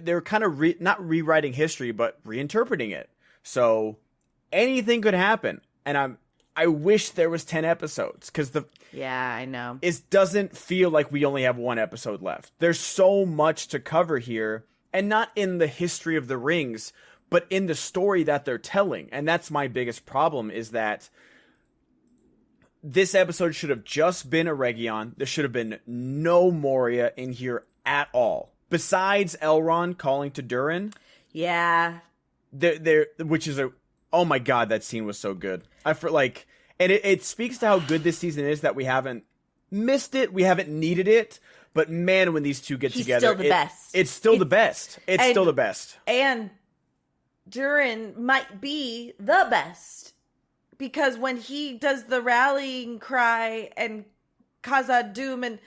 S2: They're kind of not rewriting history, but reinterpreting it. So anything could happen, and I wish there was 10 episodes, because
S1: I know
S2: it doesn't feel like we only have one episode left. There's so much to cover here, and not in the history of the rings, but in the story that they're telling. And that's my biggest problem, is that this episode should have just been Eregion. There should have been no Moria in here at all. Besides Elrond calling to Durin.
S1: Yeah.
S2: Which is oh my God, that scene was so good. And it speaks to how good this season is that we haven't missed it. We haven't needed it. But man, when these two get together,
S1: still the best.
S2: It's still the best. It's still the best.
S1: And Durin might be the best. Because when he does the rallying cry and Khazad-dûm, and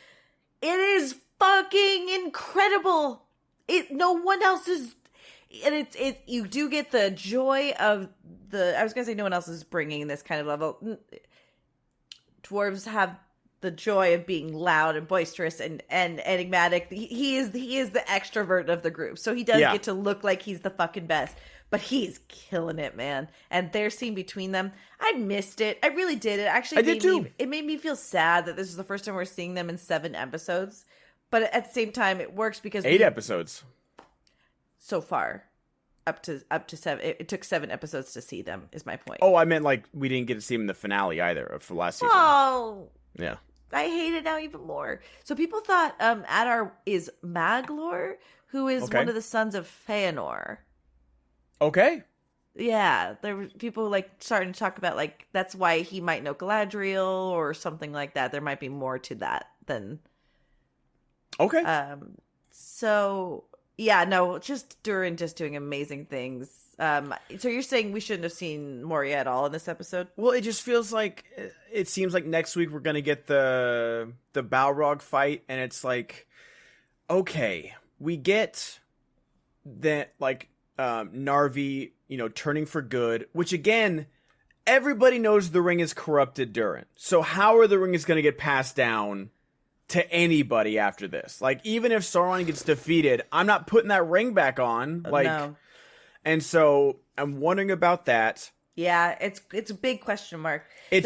S1: it is fucking incredible. No one else is, and you do get the joy of I was gonna say no one else is bringing this kind of level. Dwarves have the joy of being loud and boisterous and enigmatic. He is the extrovert of the group, so he does get to look like he's the fucking best. But he's killing it, man. And their scene between them, I missed it. I really did. It actually
S2: did too.
S1: It made me feel sad that this is the first time we're seeing them in 7 episodes. But at the same time, it works because
S2: 8 episodes
S1: so far, up to 7. It took 7 episodes to see them. Is my point.
S2: Oh, I meant like we didn't get to see them in the finale either for last season.
S1: Oh,
S2: yeah.
S1: I hate it now even more. So people thought Adar is Maglor, who is one of the sons of Feanor.
S2: Okay.
S1: Yeah, there were people like starting to talk about like that's why he might know Galadriel or something like that. There might be more to that than.
S2: Okay.
S1: So yeah, no, just Durin doing amazing things. So you're saying we shouldn't have seen Moria at all in this episode?
S2: Well, it just feels like it seems like next week we're gonna get the Balrog fight, and it's like, okay, we get that like. Narvi, turning for good, which again, everybody knows the ring is corrupted Durin. So how are the rings going to get passed down to anybody after this? Like, even if Sauron gets defeated, I'm not putting that ring back on.
S1: No.
S2: And so I'm wondering about that.
S1: Yeah, it's a big question mark.
S2: It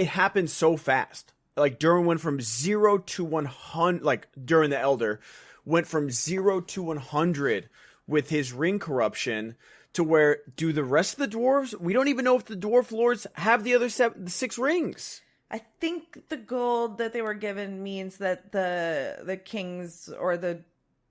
S2: happened so fast. Like Durin went from 0 to 100, like Durin the Elder went from 0 to 100 with his ring corruption, to where do the rest of the dwarves? We don't even know if the dwarf lords have the other 6 rings.
S1: I think the gold that they were given means that the kings or the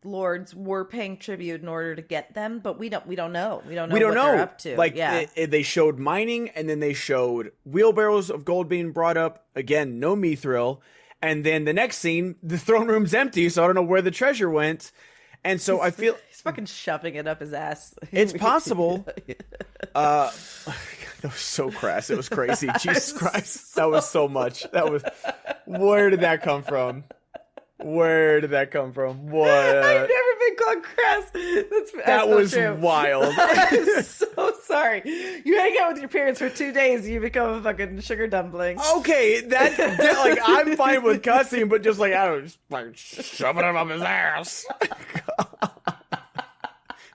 S1: lords were paying tribute in order to get them, but we don't know. We don't know what they're up to.
S2: Like they showed mining, and then they showed wheelbarrows of gold being brought up. Again, no mithril. And then the next scene, the throne room's empty, so I don't know where the treasure went. And so I feel
S1: he's fucking shoving it up his ass.
S2: It's possible. That was so crass. It was crazy. Jesus Christ. That was so much. Where did that come from? What?
S1: I've never been called crass.
S2: That was
S1: true.
S2: Wild.
S1: I'm so sorry. You hang out with your parents for 2 days, you become a fucking sugar dumpling.
S2: Okay, that's like I'm fine with cussing, but just like I don't just like shoving him up his ass.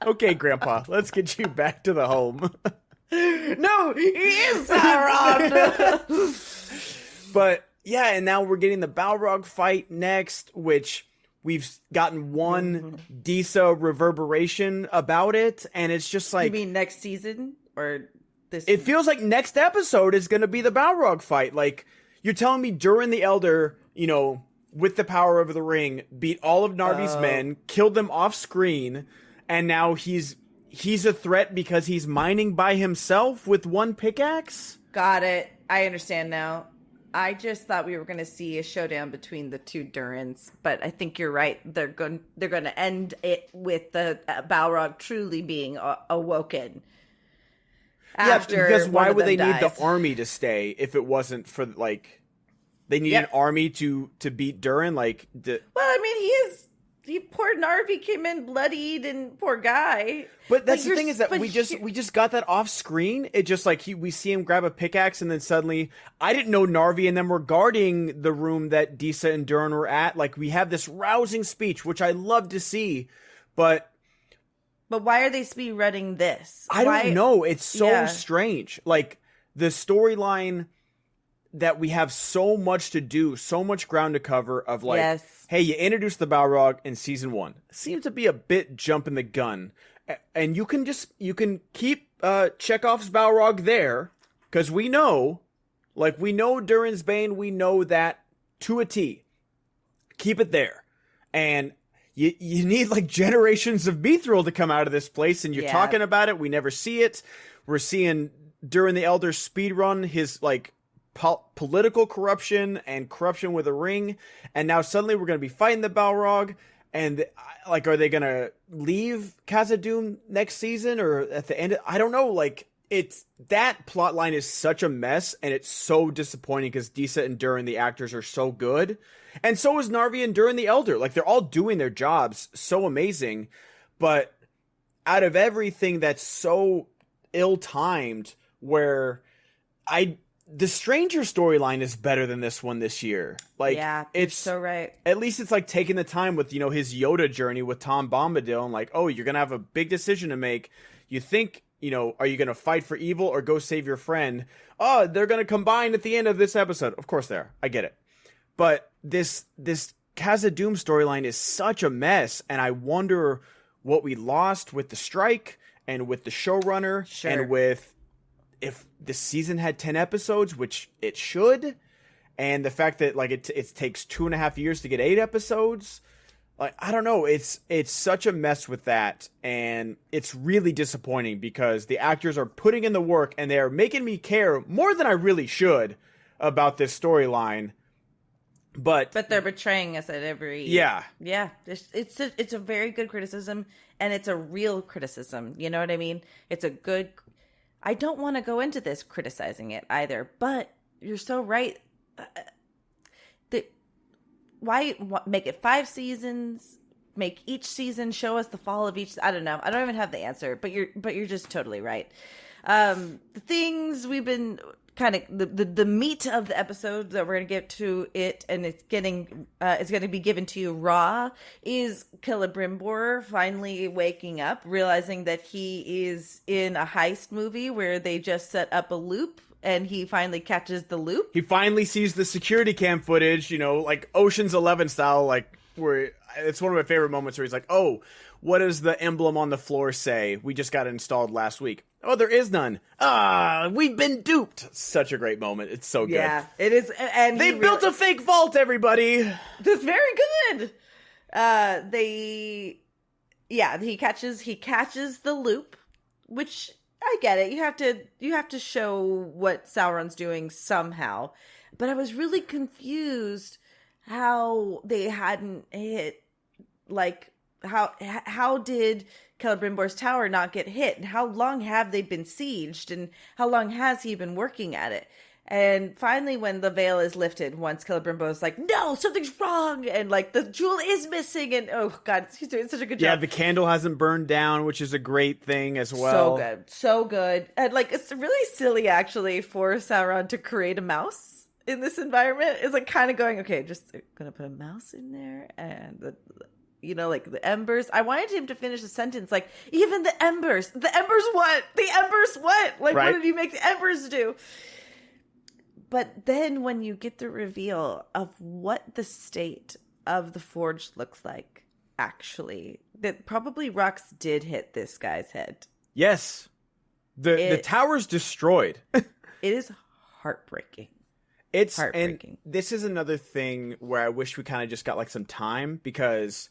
S2: Okay, Grandpa, let's get you back to the home.
S1: No, he is Sauron.
S2: But yeah, and now we're getting the Balrog fight next, which we've gotten one Disa reverberation about it, and it's just like...
S1: You mean next season? Or this...
S2: It feels like next episode is going to be the Balrog fight. Like, you're telling me Durin the Elder, with the power of the ring, beat all of Narvi's men, killed them off screen, and now he's a threat because he's mining by himself with one pickaxe?
S1: Got it. I understand now. I just thought we were going to see a showdown between the two Durins, but I think you're right. They're going to end it with the Balrog truly being awoken.
S2: Because why would they
S1: dies.
S2: need the army to stay if it wasn't for like they need an army to beat Durin? Well,
S1: I mean, poor Narvi came in bloodied and poor guy.
S2: But that's the thing is that we just got that off screen. It just like we see him grab a pickaxe and then suddenly I didn't know Narvi and them were guarding the room that Disa and Durin were at. Like we have this rousing speech, which I love to see, but
S1: why are they speedrunning this?
S2: I don't know. It's so strange. Like the storyline that we have so much to do, so much ground to cover of like, hey, you introduced the Balrog in season 1. Seems to be a bit jumping the gun. And you can keep Chekhov's Balrog there, because we know Durin's Bane, we know that to a T. Keep it there. And you need like generations of Mithril to come out of this place, and you're talking about it. We never see it. We're seeing during the Elder speedrun his like political corruption and corruption with a ring, and now suddenly we're going to be fighting the Balrog. And like, are they going to leave Khazad-dûm next season or at the end? I don't know. Like, it's that plot line is such a mess, and it's so disappointing because Disa and Durin, the actors, are so good. And so is Narvi and Durin the Elder. Like, they're all doing their jobs so amazing. But out of everything that's so ill-timed, where the Stranger storyline is better than this one this year. Like,
S1: yeah,
S2: it's
S1: so right.
S2: At least it's like taking the time with, his Yoda journey with Tom Bombadil, and like, oh, you're going to have a big decision to make. You think, are you going to fight for evil or go save your friend? Oh, they're going to combine at the end of this episode. Of course they are. I get it. But this Khazad-dûm storyline is such a mess, and I wonder what we lost with the strike and with the showrunner and with if the season had 10 episodes, which it should, and the fact that like it takes 2.5 years to get 8 episodes. Like, I don't know. It's such a mess with that, and it's really disappointing because the actors are putting in the work and they're making me care more than I really should about this storyline. But
S1: they're betraying us at every yeah. It's a very good criticism, and it's a real criticism. You know what I mean? It's a good. I don't want to go into this criticizing it either, but you're so right. Why make it 5 seasons? Make each season show us the fall of each. I don't know. I don't even have the answer, but you're just totally right. The things we've been kind of the meat of the episode that we're going to get to it, and it's going to be given to you raw, is Celebrimbor finally waking up, realizing that he is in a heist movie where they just set up a loop, and he finally catches the loop.
S2: He finally sees the security cam footage, like Ocean's 11 style, like where it's one of my favorite moments where he's like, oh, what does the emblem on the floor say? We just got it installed last week. Oh, there is none. We've been duped. Such a great moment. It's so good.
S1: Yeah, it is. And
S2: they built a fake vault, everybody.
S1: That's very good. He catches the loop, which I get it. You have to show what Sauron's doing somehow. But I was really confused how they hadn't hit, like, how did Celebrimbor's tower not get hit? And how long have they been sieged? And how long has he been working at it? And finally, when the veil is lifted, once Celebrimbor's like, no, something's wrong, and like the jewel is missing, and oh god, he's doing such a good job.
S2: Yeah, the candle hasn't burned down, which is a great thing as well.
S1: So good. And like, it's really silly actually for Sauron to create a mouse in this environment. It's like kind of going, okay, just gonna put a mouse in there, and like the embers. I wanted him to finish the sentence like, even the embers what? The embers what? Like, right? What did he make the embers do? But then when you get the reveal of what the state of the forge looks like, actually, that probably rocks did hit this guy's head.
S2: Yes. The tower's destroyed.
S1: It is heartbreaking.
S2: It's heartbreaking. And this is another thing where I wish we kind of just got like some time, because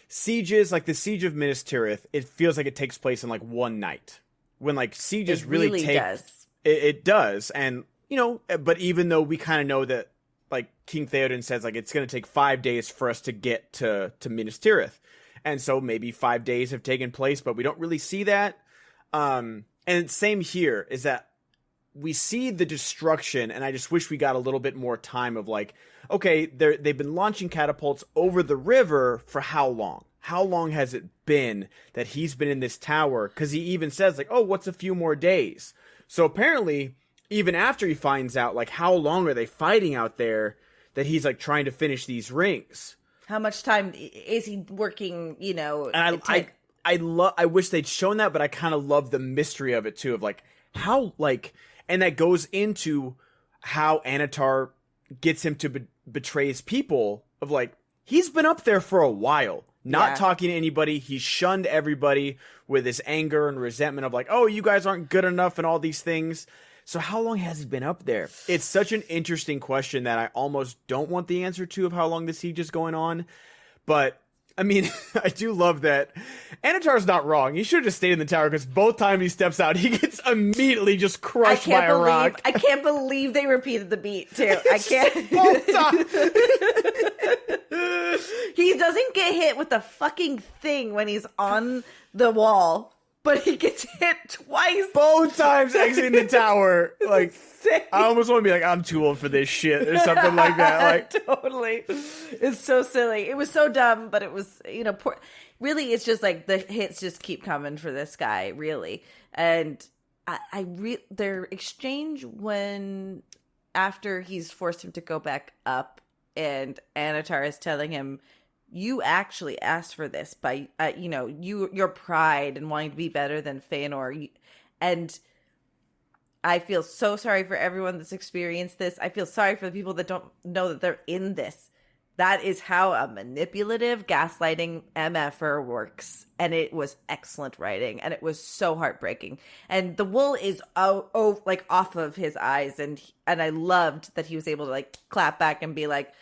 S2: sieges, like the siege of Minas Tirith, it feels like it takes place in like one night. When like sieges really take,
S1: does.
S2: It does. And but even though we kind of know that, like King Theoden says, like it's going to take 5 days for us to get to Minas Tirith, and so maybe 5 days have taken place, but we don't really see that. And same here is that we see the destruction, and I just wish we got a little bit more time of like, okay, they've been launching catapults over the river for how long? How long has it been that he's been in this tower? Because he even says like, oh, what's a few more days? So apparently, even after he finds out like how long are they fighting out there, that he's like trying to finish these rings.
S1: How much time is he working?
S2: And I wish they'd shown that, but I kind of love the mystery of it too, of like how like. And that goes into how Anatar gets him to betray his people, of like, he's been up there for a while, not talking to anybody. He's shunned everybody with his anger and resentment of like, oh, you guys aren't good enough and all these things. So how long has he been up there? It's such an interesting question that I almost don't want the answer to, of how long the siege is going on. But I mean, I do love that. Anatar's not wrong. He should have just stayed in the tower because both times he steps out, he gets immediately just crushed by a rock.
S1: I can't believe they repeated the beat too. I can't.
S2: Both times.
S1: He doesn't get hit with the fucking thing when he's on the wall, but he gets hit twice.
S2: Both times exiting the tower. Like,
S1: Insane.
S2: I almost want to be like, I'm too old for this shit or something like that. Like,
S1: Totally. It's so silly. It was so dumb, but it was, poor. Really, it's just like the hits just keep coming for this guy, really. And their exchange when after he's forced him to go back up and Anatar is telling him, you actually asked for this by, your pride and wanting to be better than Feanor. And I feel so sorry for everyone that's experienced this. I feel sorry for the people that don't know that they're in this. That is how a manipulative, gaslighting MFer works. And it was excellent writing. And it was so heartbreaking. And the wool is off of his eyes. And I loved that he was able to like clap back and be like,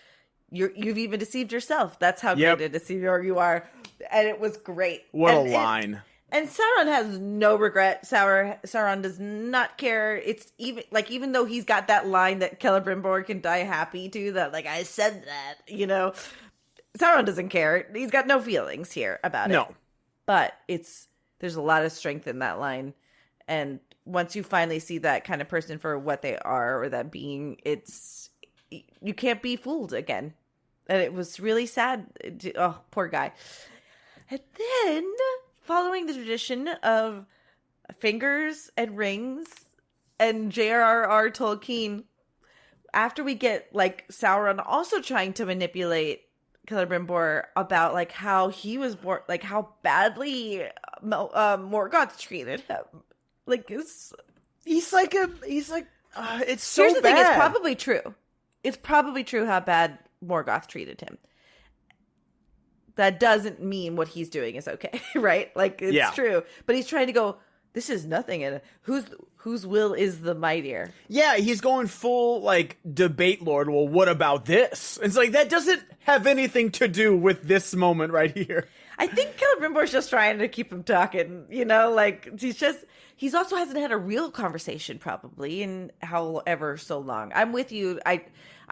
S1: You've even deceived yourself. That's how great a deceiver you are. And it was great.
S2: What a line.
S1: And Sauron has no regret. Sauron does not care. It's even though he's got that line that Celebrimbor can die happy to, that like, I said that, Sauron doesn't care. He's got no feelings here about it.
S2: No.
S1: But there's a lot of strength in that line. And once you finally see that kind of person for what they are, or that being, you can't be fooled again. And it was really sad. Oh, poor guy. And then, following the tradition of fingers and rings and J.R.R. Tolkien, after we get like Sauron also trying to manipulate Celebrimbor about like how he was born, like how badly Morgoth treated him. Like it's so
S2: Here's
S1: the
S2: bad.
S1: thing, it's probably true. It's probably true how bad Morgoth treated him. That doesn't mean what he's doing is okay, right? Like, it's true. But he's trying to go, this is nothing. And whose will is the mightier?
S2: Yeah, he's going full, like, debate lord. Well, what about this? It's like, that doesn't have anything to do with this moment right here.
S1: I think Celebrimbor's just trying to keep him talking, like, he's also hasn't had a real conversation probably in however so long. I'm with you.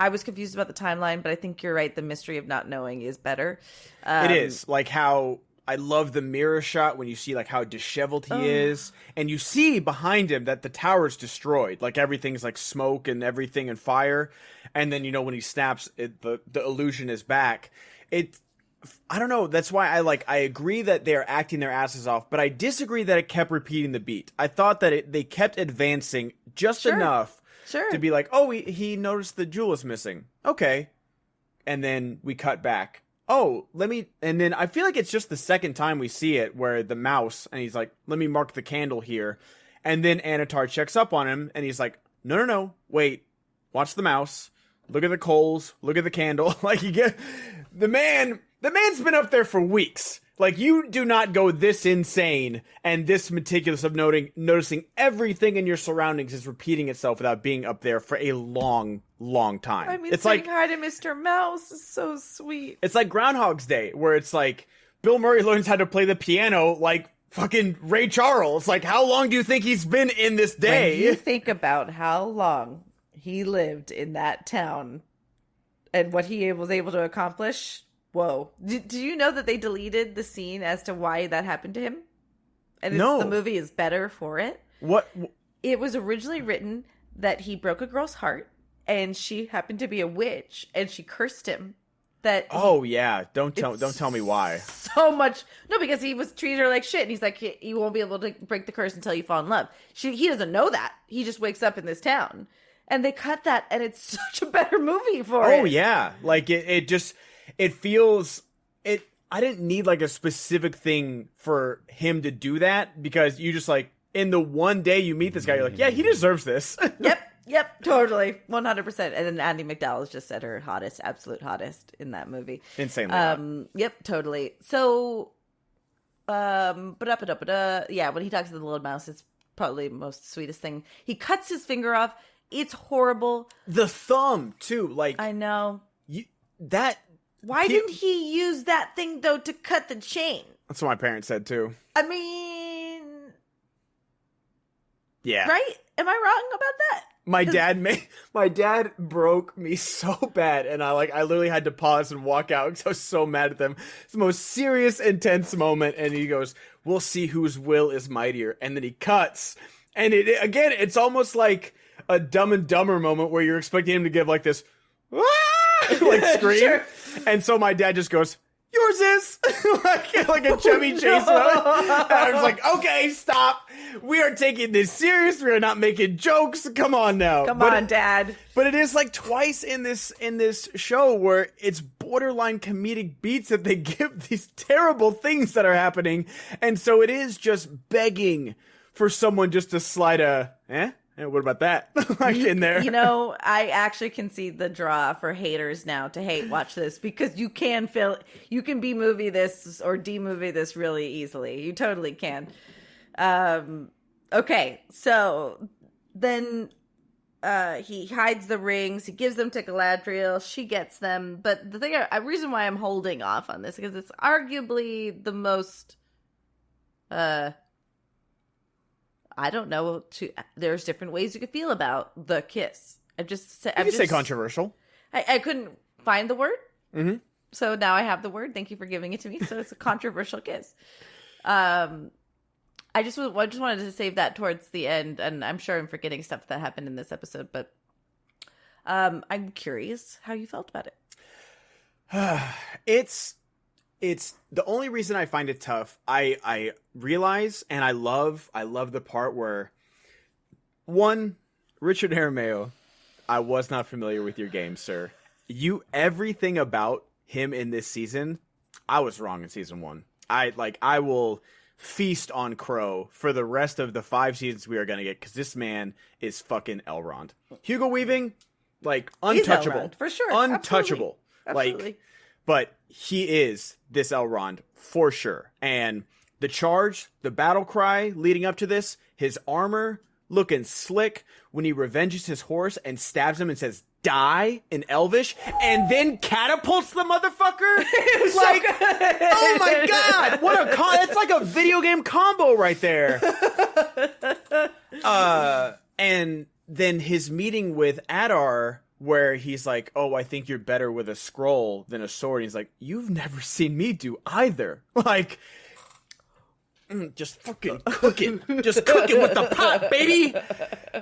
S1: I was confused about the timeline, but I think you're right. The mystery of not knowing is better.
S2: It is. Like how I love the mirror shot when you see like how disheveled he is. And you see behind him that the tower's destroyed. Like everything's like smoke and everything and fire. And then, when he snaps, the illusion is back. I don't know. That's why I agree that they're acting their asses off, but I disagree that it kept repeating the beat. I thought that they kept advancing just enough to be like, oh, he noticed the jewel is missing. Okay. And then we cut back. And then I feel like it's just the second time we see it where the mouse, and he's like, let me mark the candle here. And then Anatar checks up on him and he's like, no, wait, watch the mouse. Look at the coals. Look at the candle. Like the man's been up there for weeks. Like, you do not go this insane and this meticulous of noticing everything in your surroundings is repeating itself without being up there for a long, long time.
S1: I mean,
S2: it's
S1: saying
S2: like
S1: hi to Mr. Mouse is so sweet.
S2: It's like Groundhog's Day, where it's like Bill Murray learns how to play the piano like fucking Ray Charles. Like, how long do you think he's been in this day?
S1: When you think about how long he lived in that town and what he was able to accomplish... Whoa. Did you know that they deleted the scene as to why that happened to him? And the movie is better for it.
S2: What?
S1: It was originally written that he broke a girl's heart and she happened to be a witch and she cursed him. Don't tell me why. So much. No, because he was treated her like shit and he's like, you won't be able to break the curse until you fall in love. He doesn't know that. He just wakes up in this town. And they cut that and it's such a better movie for it.
S2: Oh yeah. Like it feels I didn't need like a specific thing for him to do that, because you just like in the one day you meet this guy, you're like, yeah, he deserves this.
S1: Yep, totally. 100%. And then Andy McDowell is just at her absolute hottest in that movie.
S2: Insanely hot.
S1: Yep, totally. So yeah, when he talks to the little mouse, it's probably the most sweetest thing. He cuts his finger off. It's horrible.
S2: The thumb too, like
S1: I know. Why didn't he use that thing, though, to cut the chain?
S2: That's what my parents said, too.
S1: I mean...
S2: Yeah.
S1: Right? Am I wrong about that?
S2: My dad broke me so bad, and I literally had to pause and walk out because I was so mad at them. It's the most serious, intense moment, and he goes, "We'll see whose will is mightier," and then he cuts, and it's almost like a Dumb and Dumber moment where you're expecting him to give like this, like scream,
S1: Sure.
S2: And so my dad just goes, "Yours is," like a Chevy Chase. And I was like, "Okay, stop. We are taking this serious. We are not making jokes. Come on now."
S1: Come on, Dad.
S2: But it is like twice in this show where it's borderline comedic beats that they give these terrible things that are happening, and so it is just begging for someone just to slide a what about that in there?
S1: You know, I actually can see the draw for haters now to hate watch this, because you can be movie this or D-movie this really easily. You totally can. Okay, so then he hides the rings. He gives them to Galadriel. She gets them. But the reason why I'm holding off on this, because it's arguably the most... I don't know. There's different ways you could feel about the kiss. You can
S2: say controversial.
S1: I couldn't find the word.
S2: Mm-hmm.
S1: So now I have the word. Thank you for giving it to me. So it's a controversial kiss. I just wanted to save that towards the end, and I'm sure I'm forgetting stuff that happened in this episode, but I'm curious how you felt about it.
S2: It's the only reason I find it tough. I realize, and I love the part where, one, Richard Arameo, I was not familiar with your game, sir. Everything about him in this season, I was wrong in season 1. I will feast on Crow for the rest of the 5 seasons we are going to get, because this man is fucking Elrond. Hugo Weaving, untouchable.
S1: Elrond, for sure.
S2: Untouchable.
S1: Absolutely.
S2: But he is this Elrond for sure. And the charge, the battle cry leading up to this, his armor looking slick when he revenges his horse and stabs him and says, "Die" in Elvish, and then catapults the motherfucker. Oh my god, it's like a video game combo right there. And then his meeting with Adar, where he's like, "Oh, I think you're better with a scroll than a sword." And he's like, "You've never seen me do either." Just fucking cooking. Just cooking with the pot, baby.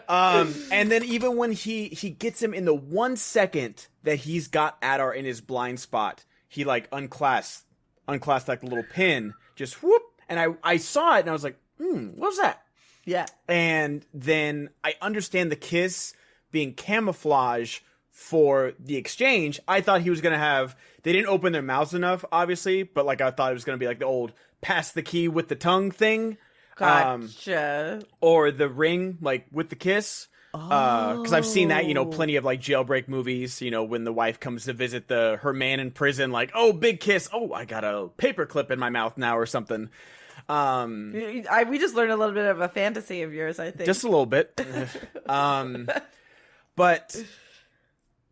S2: And then even when he gets him in the 1 second that he's got Adar in his blind spot, he unclasps like the little pin, just whoop. And I saw it and I was like, what was that?
S1: Yeah.
S2: And then I understand the kiss being camouflage for the exchange. I thought he was going to have... They didn't open their mouths enough, obviously, but I thought it was going to be like the old pass the key with the tongue thing.
S1: Gotcha.
S2: Or the ring, with the kiss. Because I've seen that, plenty of jailbreak movies, when the wife comes to visit her man in prison, oh, big kiss. Oh, I got a paperclip in my mouth now or something.
S1: We just learned a little bit of a fantasy of yours, I think.
S2: Just a little bit. But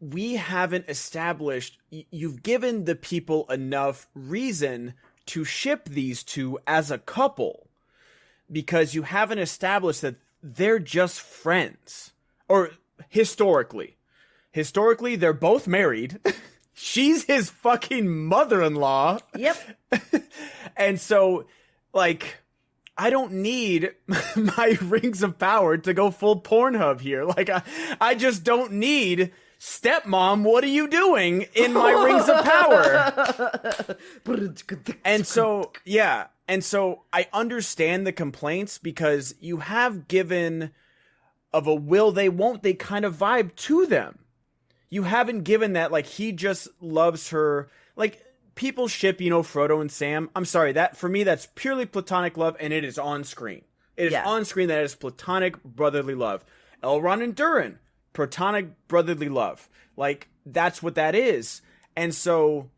S2: we haven't established, you've given the people enough reason to ship these two as a couple, because you haven't established that they're just friends. Or historically, they're both married. She's his fucking mother-in-law.
S1: Yep.
S2: And so, I don't need my rings of power to go full Pornhub here. I just don't need stepmom, what are you doing in my rings of power? And so, yeah. And so I understand the complaints, because you have given of a will they won't they kind of vibe to them. You haven't given that, he just loves her. People ship, Frodo and Sam. I'm sorry, that for me, that's purely platonic love, and it is on screen. It is on screen that is platonic brotherly love. Elrond and Durin, platonic brotherly love. That's what that is. And so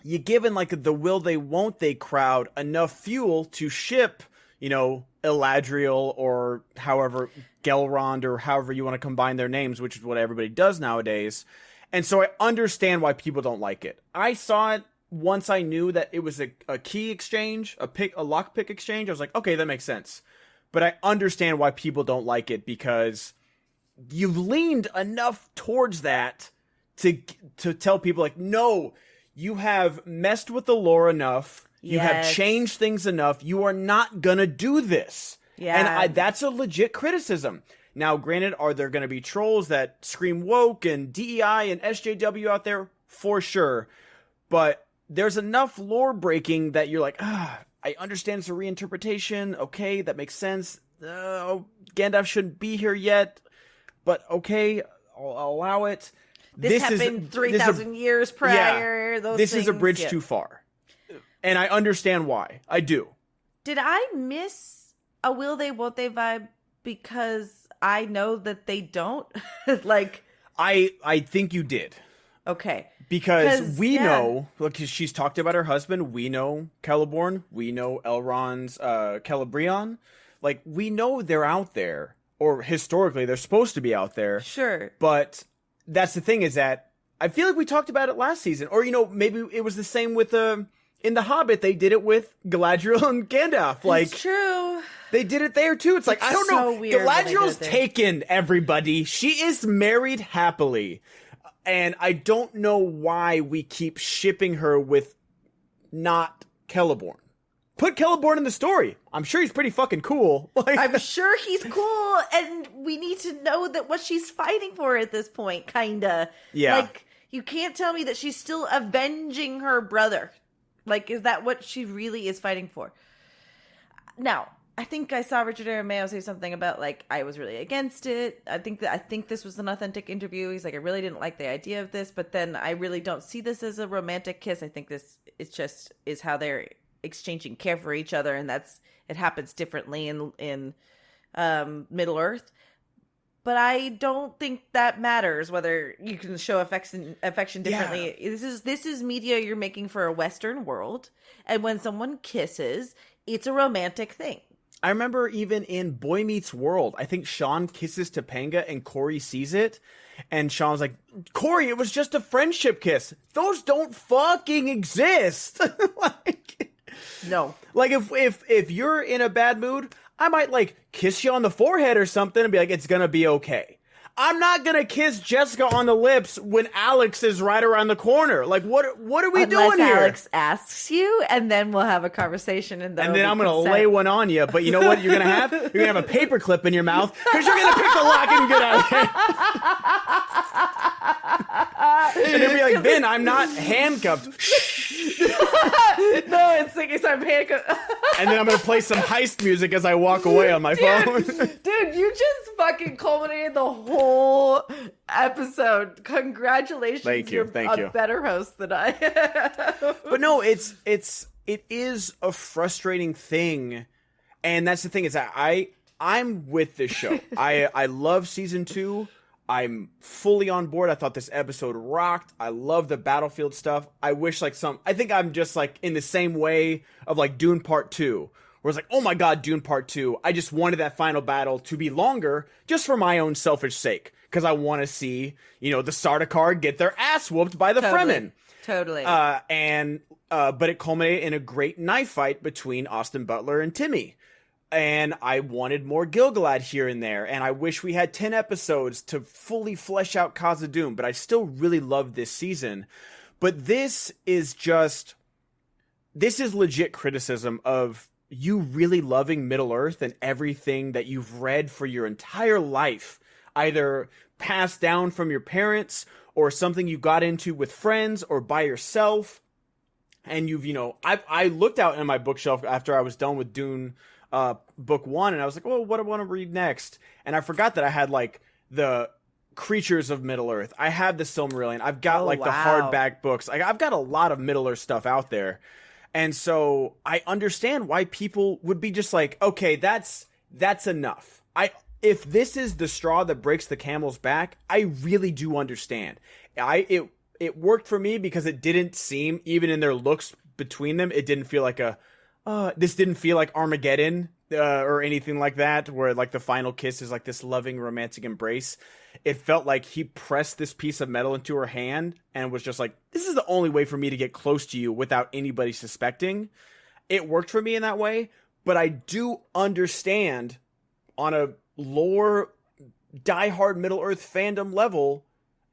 S2: you given the will they won't they crowd enough fuel to ship, Eladriel or however Gelrond or however you want to combine their names, which is what everybody does nowadays. And so I understand why people don't like it. I saw it once I knew that it was a key exchange, a lockpick exchange. I was like, okay, that makes sense. But I understand why people don't like it, because you've leaned enough towards that to tell people like, no, you have messed with the lore enough. You have changed things enough. You are not going to do this. Yeah. And that's a legit criticism. Now, granted, are there going to be trolls that scream woke and DEI and SJW out there? For sure. But there's enough lore breaking that you're like, I understand it's a reinterpretation. Okay, that makes sense. Gandalf shouldn't be here yet. But okay, I'll allow it.
S1: This happened 3,000 years prior.
S2: Yeah,
S1: those
S2: this
S1: things,
S2: is a bridge too far. And I understand why. I do.
S1: Did I miss a will they, won't they vibe? Because I know that they don't. Like,
S2: I think you did.
S1: Okay.
S2: Because we know, look, she's talked about her husband. We know Celeborn. We know Elrond's Celebrimbor. Like, we know they're out there. Or historically, they're supposed to be out there.
S1: Sure.
S2: But that's the thing, is that I feel like we talked about it last season. Or, maybe it was the same with in The Hobbit. They did it with Galadriel and Gandalf. Like,
S1: it's true.
S2: They did it there, too. It's like, I don't know. Galadriel's taken, everybody. She is married happily. And I don't know why we keep shipping her with not Celeborn. Put Celeborn in the story. I'm sure he's pretty fucking cool. Like,
S1: I'm sure he's cool, and we need to know that what she's fighting for at this point, kinda.
S2: Yeah.
S1: Like, you can't tell me that she's still avenging her brother. Like, is that what she really is fighting for? Now, I think I saw Richard Aramayo say something about, like, I was really against it. I think this was an authentic interview. He's like, I really didn't like the idea of this, but then I really don't see this as a romantic kiss. I think this is how they're exchanging care for each other, and it happens differently in Middle Earth. But I don't think that matters whether you can show affection differently. Yeah. This is media you're making for a Western world, and when someone kisses, it's a romantic thing.
S2: I remember even in Boy Meets World, I think Sean kisses Topanga and Corey sees it. And Sean's like, Corey, it was just a friendship kiss. Those don't fucking exist.
S1: No.
S2: Like, if you're in a bad mood, I might, like, kiss you on the forehead or something and be like, it's gonna be okay. I'm not gonna kiss Jessica on the lips when Alex is right around the corner. Like, what are we doing here?
S1: Alex asks you, and then we'll have a conversation, and then
S2: I'm gonna lay one on you. But you know what? You're gonna have a paper clip in your mouth because you're gonna pick the lock and get out of here. And you'll be like, Ben, I'm not handcuffed.
S1: No, it's like I'm handcuffed.
S2: And then I'm gonna play some heist music as I walk away on my phone.
S1: Dude, you just fucking culminated the whole episode. Congratulations.
S2: Thank you.
S1: You're a better host than I am.
S2: But no, it is a frustrating thing. And that's the thing, is that I'm with this show. I love season 2. I'm fully on board. I thought this episode rocked. I love the battlefield stuff. I wish I think I'm just like in the same way of like Dune Part 2. Where it's like, oh my god, Dune Part 2. I just wanted that final battle to be longer just for my own selfish sake. Because I want to see, the Sardaukar get their ass whooped by the Fremen.
S1: Totally.
S2: But it culminated in a great knife fight between Austin Butler and Timmy. And I wanted more Gil-galad here and there. And I wish we had 10 episodes to fully flesh out Khazad-dûm. But I still really love this season. But this is legit criticism of you really loving Middle-earth and everything that you've read for your entire life, either passed down from your parents or something you got into with friends or by yourself. And I looked out in my bookshelf after I was done with Dune book 1, and I was like, well, what do I want to read next? And I forgot that I had like the Creatures of Middle-earth. I have the Silmarillion. I've got the hardback books. I've got a lot of Middle-earth stuff out there. And so I understand why people would be just like, okay, that's enough. If this is the straw that breaks the camel's back, I really do understand. It worked for me because it didn't seem, even in their looks between them, it didn't feel like a this didn't feel like Armageddon or anything like that, where like the final kiss is like this loving romantic embrace. It felt like he pressed this piece of metal into her hand and was just like, this is the only way for me to get close to you without anybody suspecting. It worked for me in that way, but I do understand on a lore, diehard Middle-earth fandom level,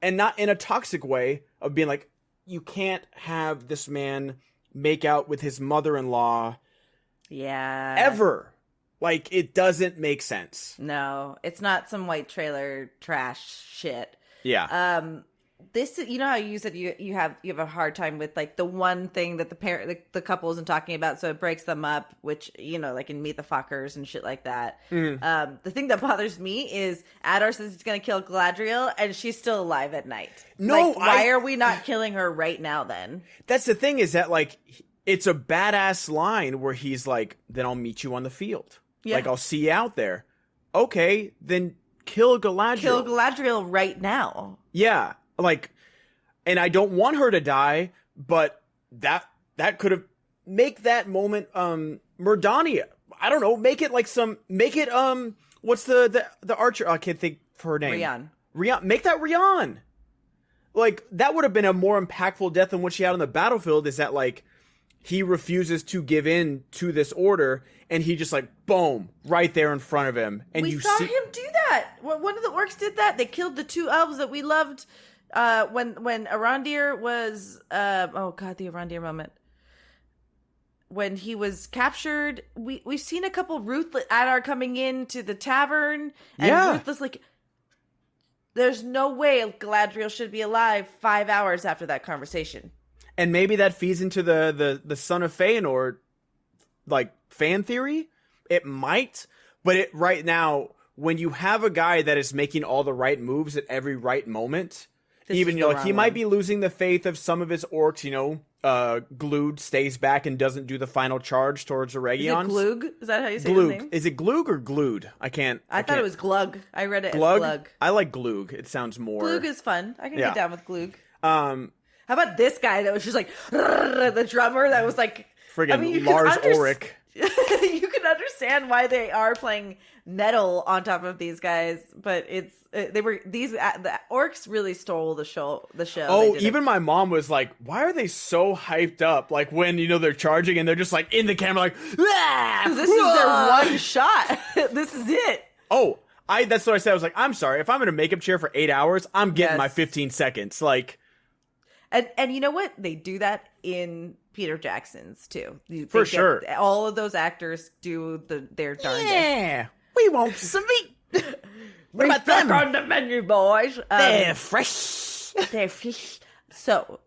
S2: and not in a toxic way, of being like, you can't have this man make out with his mother-in-law ever. Like, it doesn't make sense.
S1: No, it's not some white trailer trash shit.
S2: Yeah.
S1: This, you know how you said you have a hard time with like the one thing that the couple isn't talking about, so it breaks them up, which, you know, like in Meet the Fockers and shit like that. The thing that bothers me is Adar says he's gonna kill Galadriel and she's still alive at night.
S2: No,
S1: like, why are we not killing her right now then?
S2: That's the thing, is that like, it's a badass line where he's like, then I'll meet you on the field. Yeah. Like, I'll see you out there. Okay, then kill Galadriel.
S1: Kill Galadriel right now.
S2: Yeah. Like, and I don't want her to die, but that could have, make that moment Murdania. I don't know, make it what's the archer? I can't think for her name. Rian. Make that Rian. Like, that would have been a more impactful death than what she had on the battlefield, is that like he refuses to give in to this order and he just like boom right there in front of him, and
S1: we saw him do that. One of the orcs did that. They killed the two elves that we loved. When Arondir was oh god, the Arondir moment, when he was captured, we've seen a couple ruthless Adar coming into the tavern, and ruthless, like, there's no way Galadriel should be alive 5 hours after that conversation.
S2: And maybe that feeds into the Son of Feanor like fan theory. It might, but right now, when you have a guy that is making all the right moves at every right moment. Even, you know, like, he might be losing the faith of some of his orcs, you know. Glood stays back and doesn't do the final charge towards the Regions.
S1: Is it Gloog? Is that how you say his name?
S2: Is it Gloog or Glood? I thought
S1: it was Glug. I read it
S2: Glug?
S1: as Glug.
S2: I like Gloog. It sounds more...
S1: Gloog is fun. I can get down with Gloog.
S2: How
S1: about this guy that was just like... the drummer that was like...
S2: Friggin' Lars Ulrich.
S1: You can understand why they are playing metal on top of these guys, but the orcs really stole the show.
S2: Oh, even my mom was like, "Why are they so hyped up? Like when, you know, they're charging and they're just like in the camera, like, ah,
S1: this is their one shot. This is it."
S2: Oh, that's what I said. I was like, I'm sorry, if I'm in a makeup chair for 8 hours, I'm getting my 15 seconds. Like,
S1: and you know what? They do that in Peter Jackson's too.
S2: For sure.
S1: All of those actors do their darndest.
S2: Yeah, we want some meat.
S1: What about them on the menu, boys?
S2: They're fresh.
S1: They're fish. So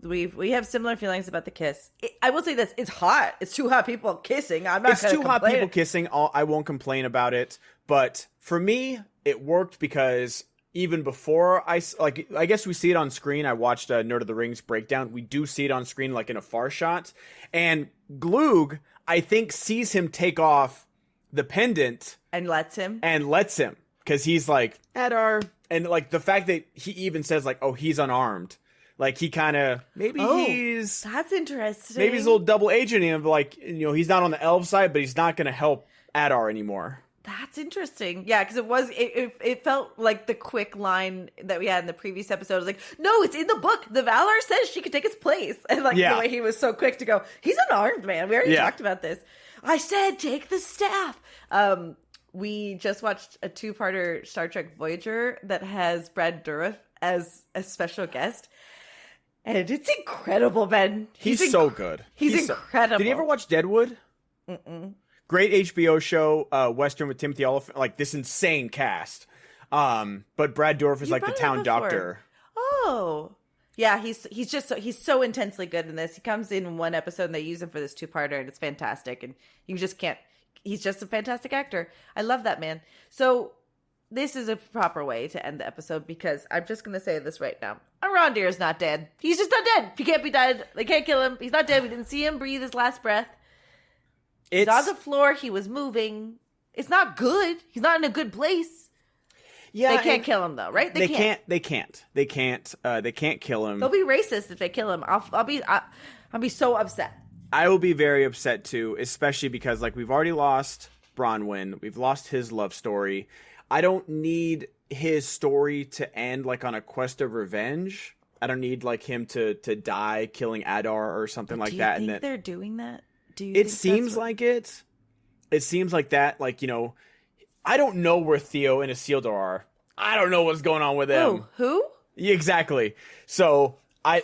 S1: we have similar feelings about the kiss. I will say this: it's hot. It's too hot. People kissing. It's
S2: too hot. People kissing. I won't complain about it. But for me, it worked because even before I guess we see it on screen. I watched a Nerd of the Rings breakdown. We do see it on screen, like in a far shot. And Gloog, I think, sees him take off the pendant
S1: and lets him.
S2: Because he's like, Adar. And like the fact that he even says like, oh, he's unarmed. Like he kind of,
S1: that's interesting.
S2: Maybe he's a little double agenting him. Like, you know, he's not on the elf side, but he's not going to help Adar anymore.
S1: That's interesting. Yeah, because it felt like the quick line that we had in the previous episode. It was like, no, it's in the book. The Valar says she could take his place. And like the way he was so quick to go, he's unarmed, man. We already talked about this. I said, take the staff. We just watched a 2-parter Star Trek Voyager that has Brad Dourif as a special guest. And it's incredible, Ben.
S2: He's so good.
S1: He's incredible.
S2: Did you ever watch Deadwood?
S1: Mm-mm.
S2: Great HBO show, Western with Timothy Olyphant, like this insane cast. But Brad Dourif is like the town doctor.
S1: Oh, yeah, he's so intensely good in this. He comes in one episode and they use him for this 2-parter, and it's fantastic. And you just can't. He's just a fantastic actor. I love that man. So this is a proper way to end the episode because I'm just gonna say this right now. Arondir is not dead. He's just not dead. He can't be dead. They can't kill him. He's not dead. We didn't see him breathe his last breath. He's on the floor. He was moving. It's not good. He's not in a good place. Yeah, they can't kill him though, right?
S2: They can't. They can't kill him.
S1: They'll be racist if they kill him. I'll be so upset.
S2: I will be very upset too, especially because like we've already lost Bronwyn, we've lost his love story. I don't need his story to end like on a quest of revenge. I don't need like him to die killing Adar or something like that.
S1: Do you think they're doing that?
S2: It seems like it. It seems like that. Like, you know, I don't know where Theo and Isildur are. I don't know what's going on with them.
S1: Oh, who?
S2: Yeah, exactly. So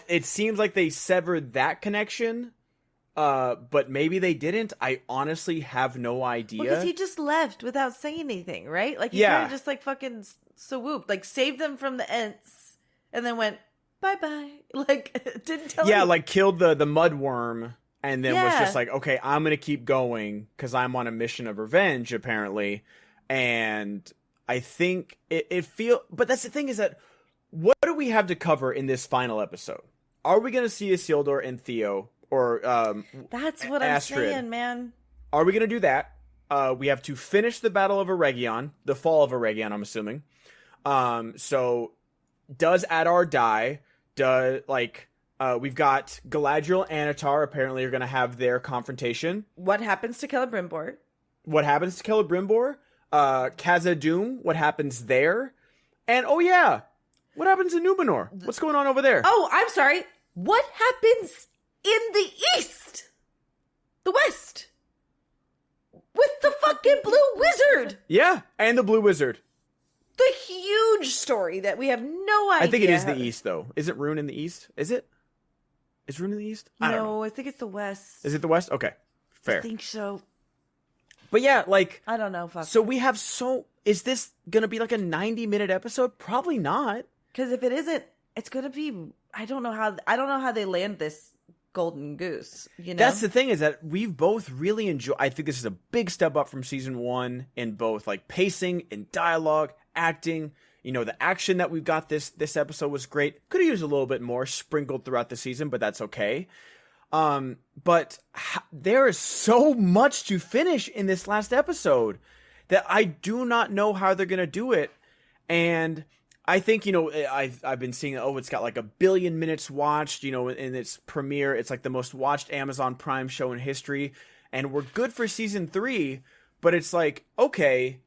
S2: it seems like they severed that connection. But maybe they didn't. I honestly have no idea.
S1: Because he just left without saying anything, right? Like he kind of just like fucking swooped, like saved them from the Ents, and then went bye-bye. Like didn't tell.
S2: Yeah, like killed the mudworm, and then was just like, okay, I'm gonna keep going because I'm on a mission of revenge, apparently. And I think it feel. But that's the thing, is that what do we have to cover in this final episode? Are we gonna see Isildur and Theo? Or
S1: that's what
S2: Astrid.
S1: I'm saying, man.
S2: Are we going to do that? We have to finish the Battle of Eregion, the fall of Eregion, I'm assuming. So does Adar die? We've got Galadriel and Annatar apparently are going to have their confrontation.
S1: What happens to Celebrimbor?
S2: What happens to Celebrimbor? Khazad-dûm, what happens there? And oh yeah, what happens in Numenor? What's going on over there?
S1: Oh, I'm sorry. What happens in the east, the west, with the fucking blue wizard?
S2: Yeah, and the blue wizard.
S1: The huge story that we have no idea.
S2: I think it is the east, though. Is it Rune in the east? Is it? Is Rune in the east? I don't know.
S1: I think it's the west.
S2: Is it the west? Okay, fair.
S1: I think so.
S2: But yeah, like...
S1: I don't know. Fuck.
S2: So we have Is this going to be like a 90-minute episode? Probably not.
S1: Because if it isn't, it's going to be... I don't know how they land this golden goose, you know?
S2: That's the thing, is that we've both really enjoyed... I think this is a big step up from season 1 in both like pacing and dialogue, acting. You know, the action that we've got this episode was great. Could have used a little bit more sprinkled throughout the season, but that's okay. But there is so much to finish in this last episode that I do not know how they're going to do it. And I think, you know, I've been seeing, it's got like 1 billion minutes watched, you know, in its premiere. It's like the most watched Amazon Prime show in history. And we're good for season 3, but it's like, okay,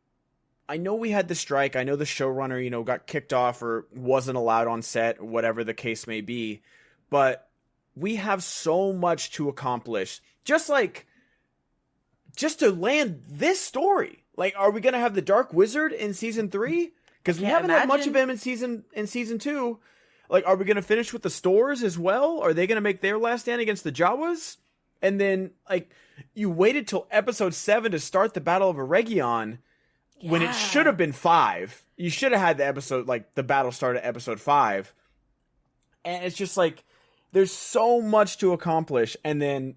S2: I know we had the strike. I know the showrunner, you know, got kicked off or wasn't allowed on set, whatever the case may be. But we have so much to accomplish. Just to land this story. Like, are we going to have the Dark Wizard in season 3? Because we haven't had much of him in season 2. Like, are we going to finish with the Stores as well? Are they going to make their last stand against the Jawas? And then, like, you waited till episode 7 to start the Battle of Eregion when it should have been 5. You should have had the episode, like, the battle start at episode 5. And it's just like, there's so much to accomplish. And then,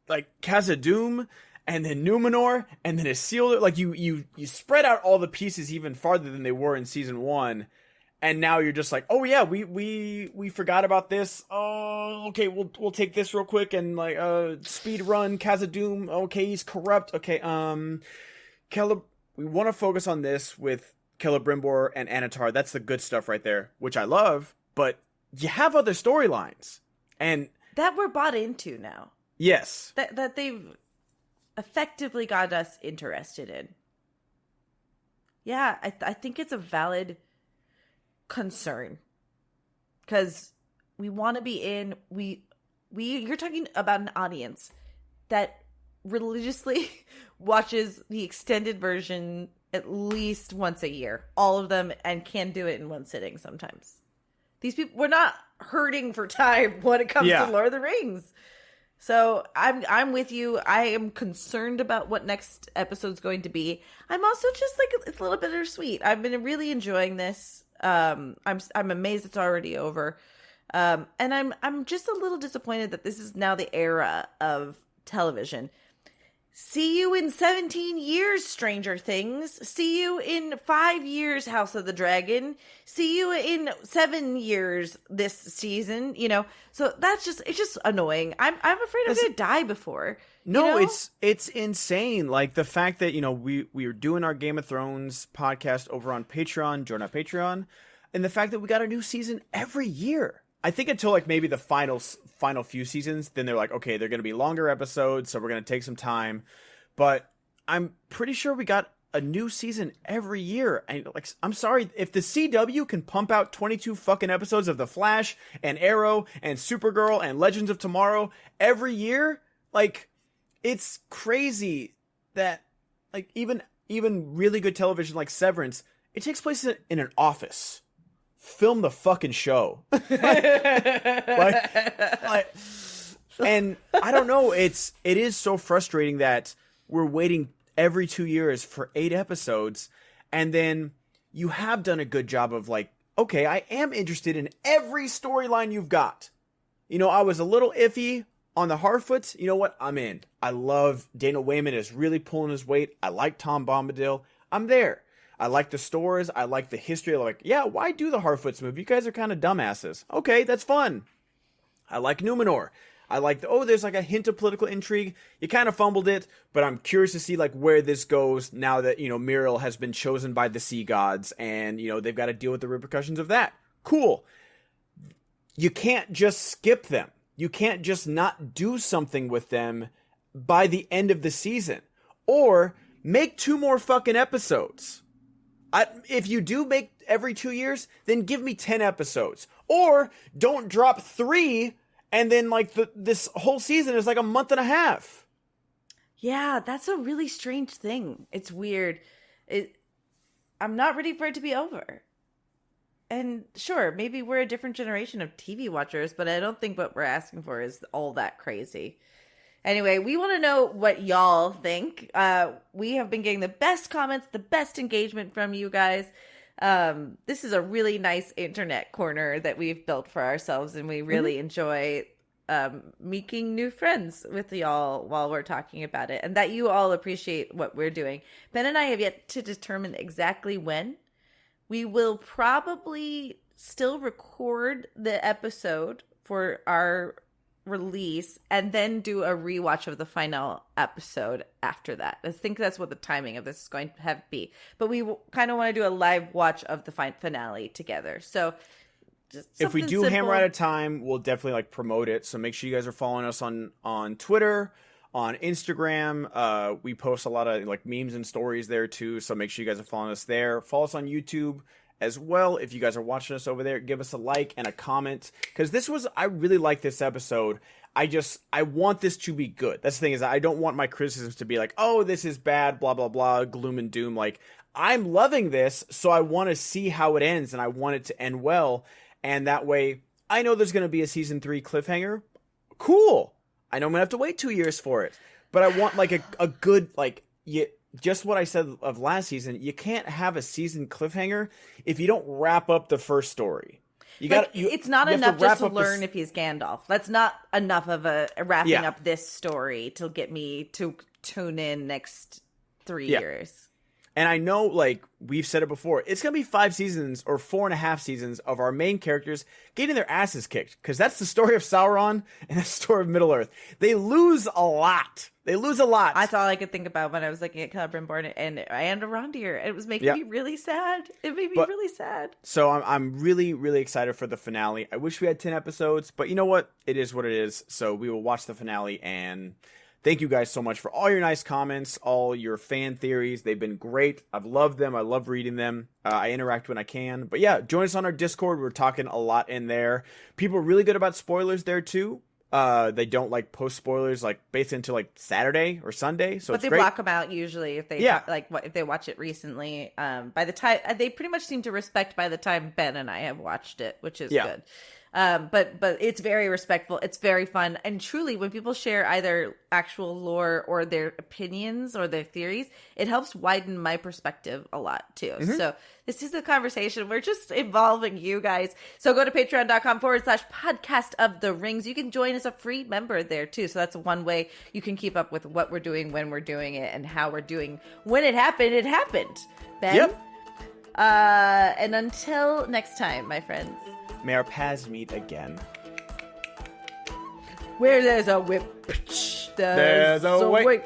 S2: like, Khazad-dûm, and then Numenor, and then Isildur. Like, you spread out all the pieces even farther than they were in season 1. And now you're just like, oh yeah, we forgot about this. Oh, okay, we'll take this real quick and like speed run Khazad-dûm. Okay, he's corrupt. Okay, we want to focus on this with Celebrimbor and Annatar. That's the good stuff right there, which I love. But you have other storylines, and
S1: that we're bought into now.
S2: Yes,
S1: that they've effectively got us interested in. Yeah, I think it's a valid concern, because we want to be in. You're talking about an audience that religiously watches the extended version at least once a year, all of them, and can do it in one sitting sometimes. These people, we're not hurting for time when it comes to Lord of the Rings. So I'm with you. I am concerned about what next episode's going to be. I'm also just like, it's a little bittersweet. I've been really enjoying this. I'm amazed it's already over. And I'm just a little disappointed that this is now the era of television. See you in 17 years, Stranger Things. See you in 5 years, House of the Dragon. See you in 7 years this season, you know. So it's just annoying. I'm afraid I'm going to die before.
S2: No,
S1: you know?
S2: it's insane. Like the fact that, you know, we are doing our Game of Thrones podcast over on Patreon, join our Patreon, and the fact that we got a new season every year. I think until like maybe the final few seasons, then they're like, okay, they're going to be longer episodes, so we're going to take some time. But I'm pretty sure we got a new season every year. And like, I'm sorry, if the CW can pump out 22 fucking episodes of The Flash and Arrow and Supergirl and Legends of Tomorrow every year, like, it's crazy that like even really good television like Severance, it takes place in an office. Film the fucking show. And I don't know, it is so frustrating that we're waiting every 2 years for 8 episodes, and then you have done a good job of like, okay, I am interested in every storyline you've got. You know, I was a little iffy on the Harfoots. You know what? I'm in. I love Dana Wayman is really pulling his weight. I like Tom Bombadil. I'm there. I like the stores. I like the history. I'm like, yeah, why do the Harfoots move? You guys are kind of dumbasses. Okay, that's fun. I like Numenor. I like there's like a hint of political intrigue. You kind of fumbled it, but I'm curious to see like where this goes now that, you know, Muriel has been chosen by the sea gods and, you know, they've got to deal with the repercussions of that. Cool. You can't just skip them. You can't just not do something with them by the end of the season. Or make 2 more fucking episodes. If you do make every 2 years, then give me 10 episodes. Or don't drop 3 and then like this whole season is like a month and a half.
S1: Yeah, that's a really strange thing. It's weird. I'm not ready for it to be over. And sure, maybe we're a different generation of TV watchers, but I don't think what we're asking for is all that crazy. Anyway, we want to know what y'all think. We have been getting the best comments, the best engagement from you guys. This is a really nice internet corner that we've built for ourselves, and we really enjoy making new friends with y'all while we're talking about it, and that you all appreciate what we're doing. Ben and I have yet to determine exactly when. We will probably still record the episode for our release and then do a rewatch of the final episode after that. I think that's what the timing of this is going to be. But we kind of want to do a live watch of the finale together. So just
S2: if we do
S1: simple.
S2: hammer out a time, we'll definitely like promote it. So make sure you guys are following us on Twitter, on Instagram. We post a lot of like memes and stories there too. So make sure you guys are following us there. Follow us on YouTube as well. If you guys are watching us over there, give us a like and a comment, because I really like this episode. I want this to be good. That's the thing, is I don't want my criticisms to be like, oh, this is bad, blah, blah, blah, gloom and doom. Like, I'm loving this, so I want to see how it ends, and I want it to end well. And that way, I know there's going to be a season 3 cliffhanger. Cool. I know I'm going to have to wait 2 years for it. But I want like a good, like, just what I said of last season, you can't have a season cliffhanger if you don't wrap up the first story.
S1: It's not enough just to learn if he's Gandalf. That's not enough of a wrapping up this story to get me to tune in next 3 years.
S2: And I know, like, we've said it before, it's going to be 5 seasons or 4.5 seasons of our main characters getting their asses kicked. Because that's the story of Sauron and the story of Middle-earth. They lose a lot. That's all
S1: I could think about when I was looking at Celebrimbor and Arondir. It was making me really sad. It made me really sad.
S2: So I'm really, really excited for the finale. I wish we had 10 episodes, but you know what? It is what it is. So we will watch the finale, and thank you guys so much for all your nice comments, all your fan theories. They've been great. I've loved them. I love reading them. I interact when I can. But yeah, join us on our Discord. We're talking a lot in there. People are really good about spoilers there too. They don't like post spoilers like based into like Saturday or Sunday. So
S1: but they block them out usually if they if they watch it recently. By the time they pretty much seem to respect by the time Ben and I have watched it, which is good. But it's very respectful. It's very fun. And truly, when people share either actual lore or their opinions or their theories, it helps widen my perspective a lot too. Mm-hmm. So this is a conversation. We're just involving you guys. So go to patreon.com/podcast of the rings. You can join as a free member there too. So that's one way you can keep up with what we're doing, when we're doing it, and how we're doing. When it happened, Ben.
S2: Yep.
S1: And until next time, my friends.
S2: May our paths meet again.
S1: Where there's a whip, there's a way.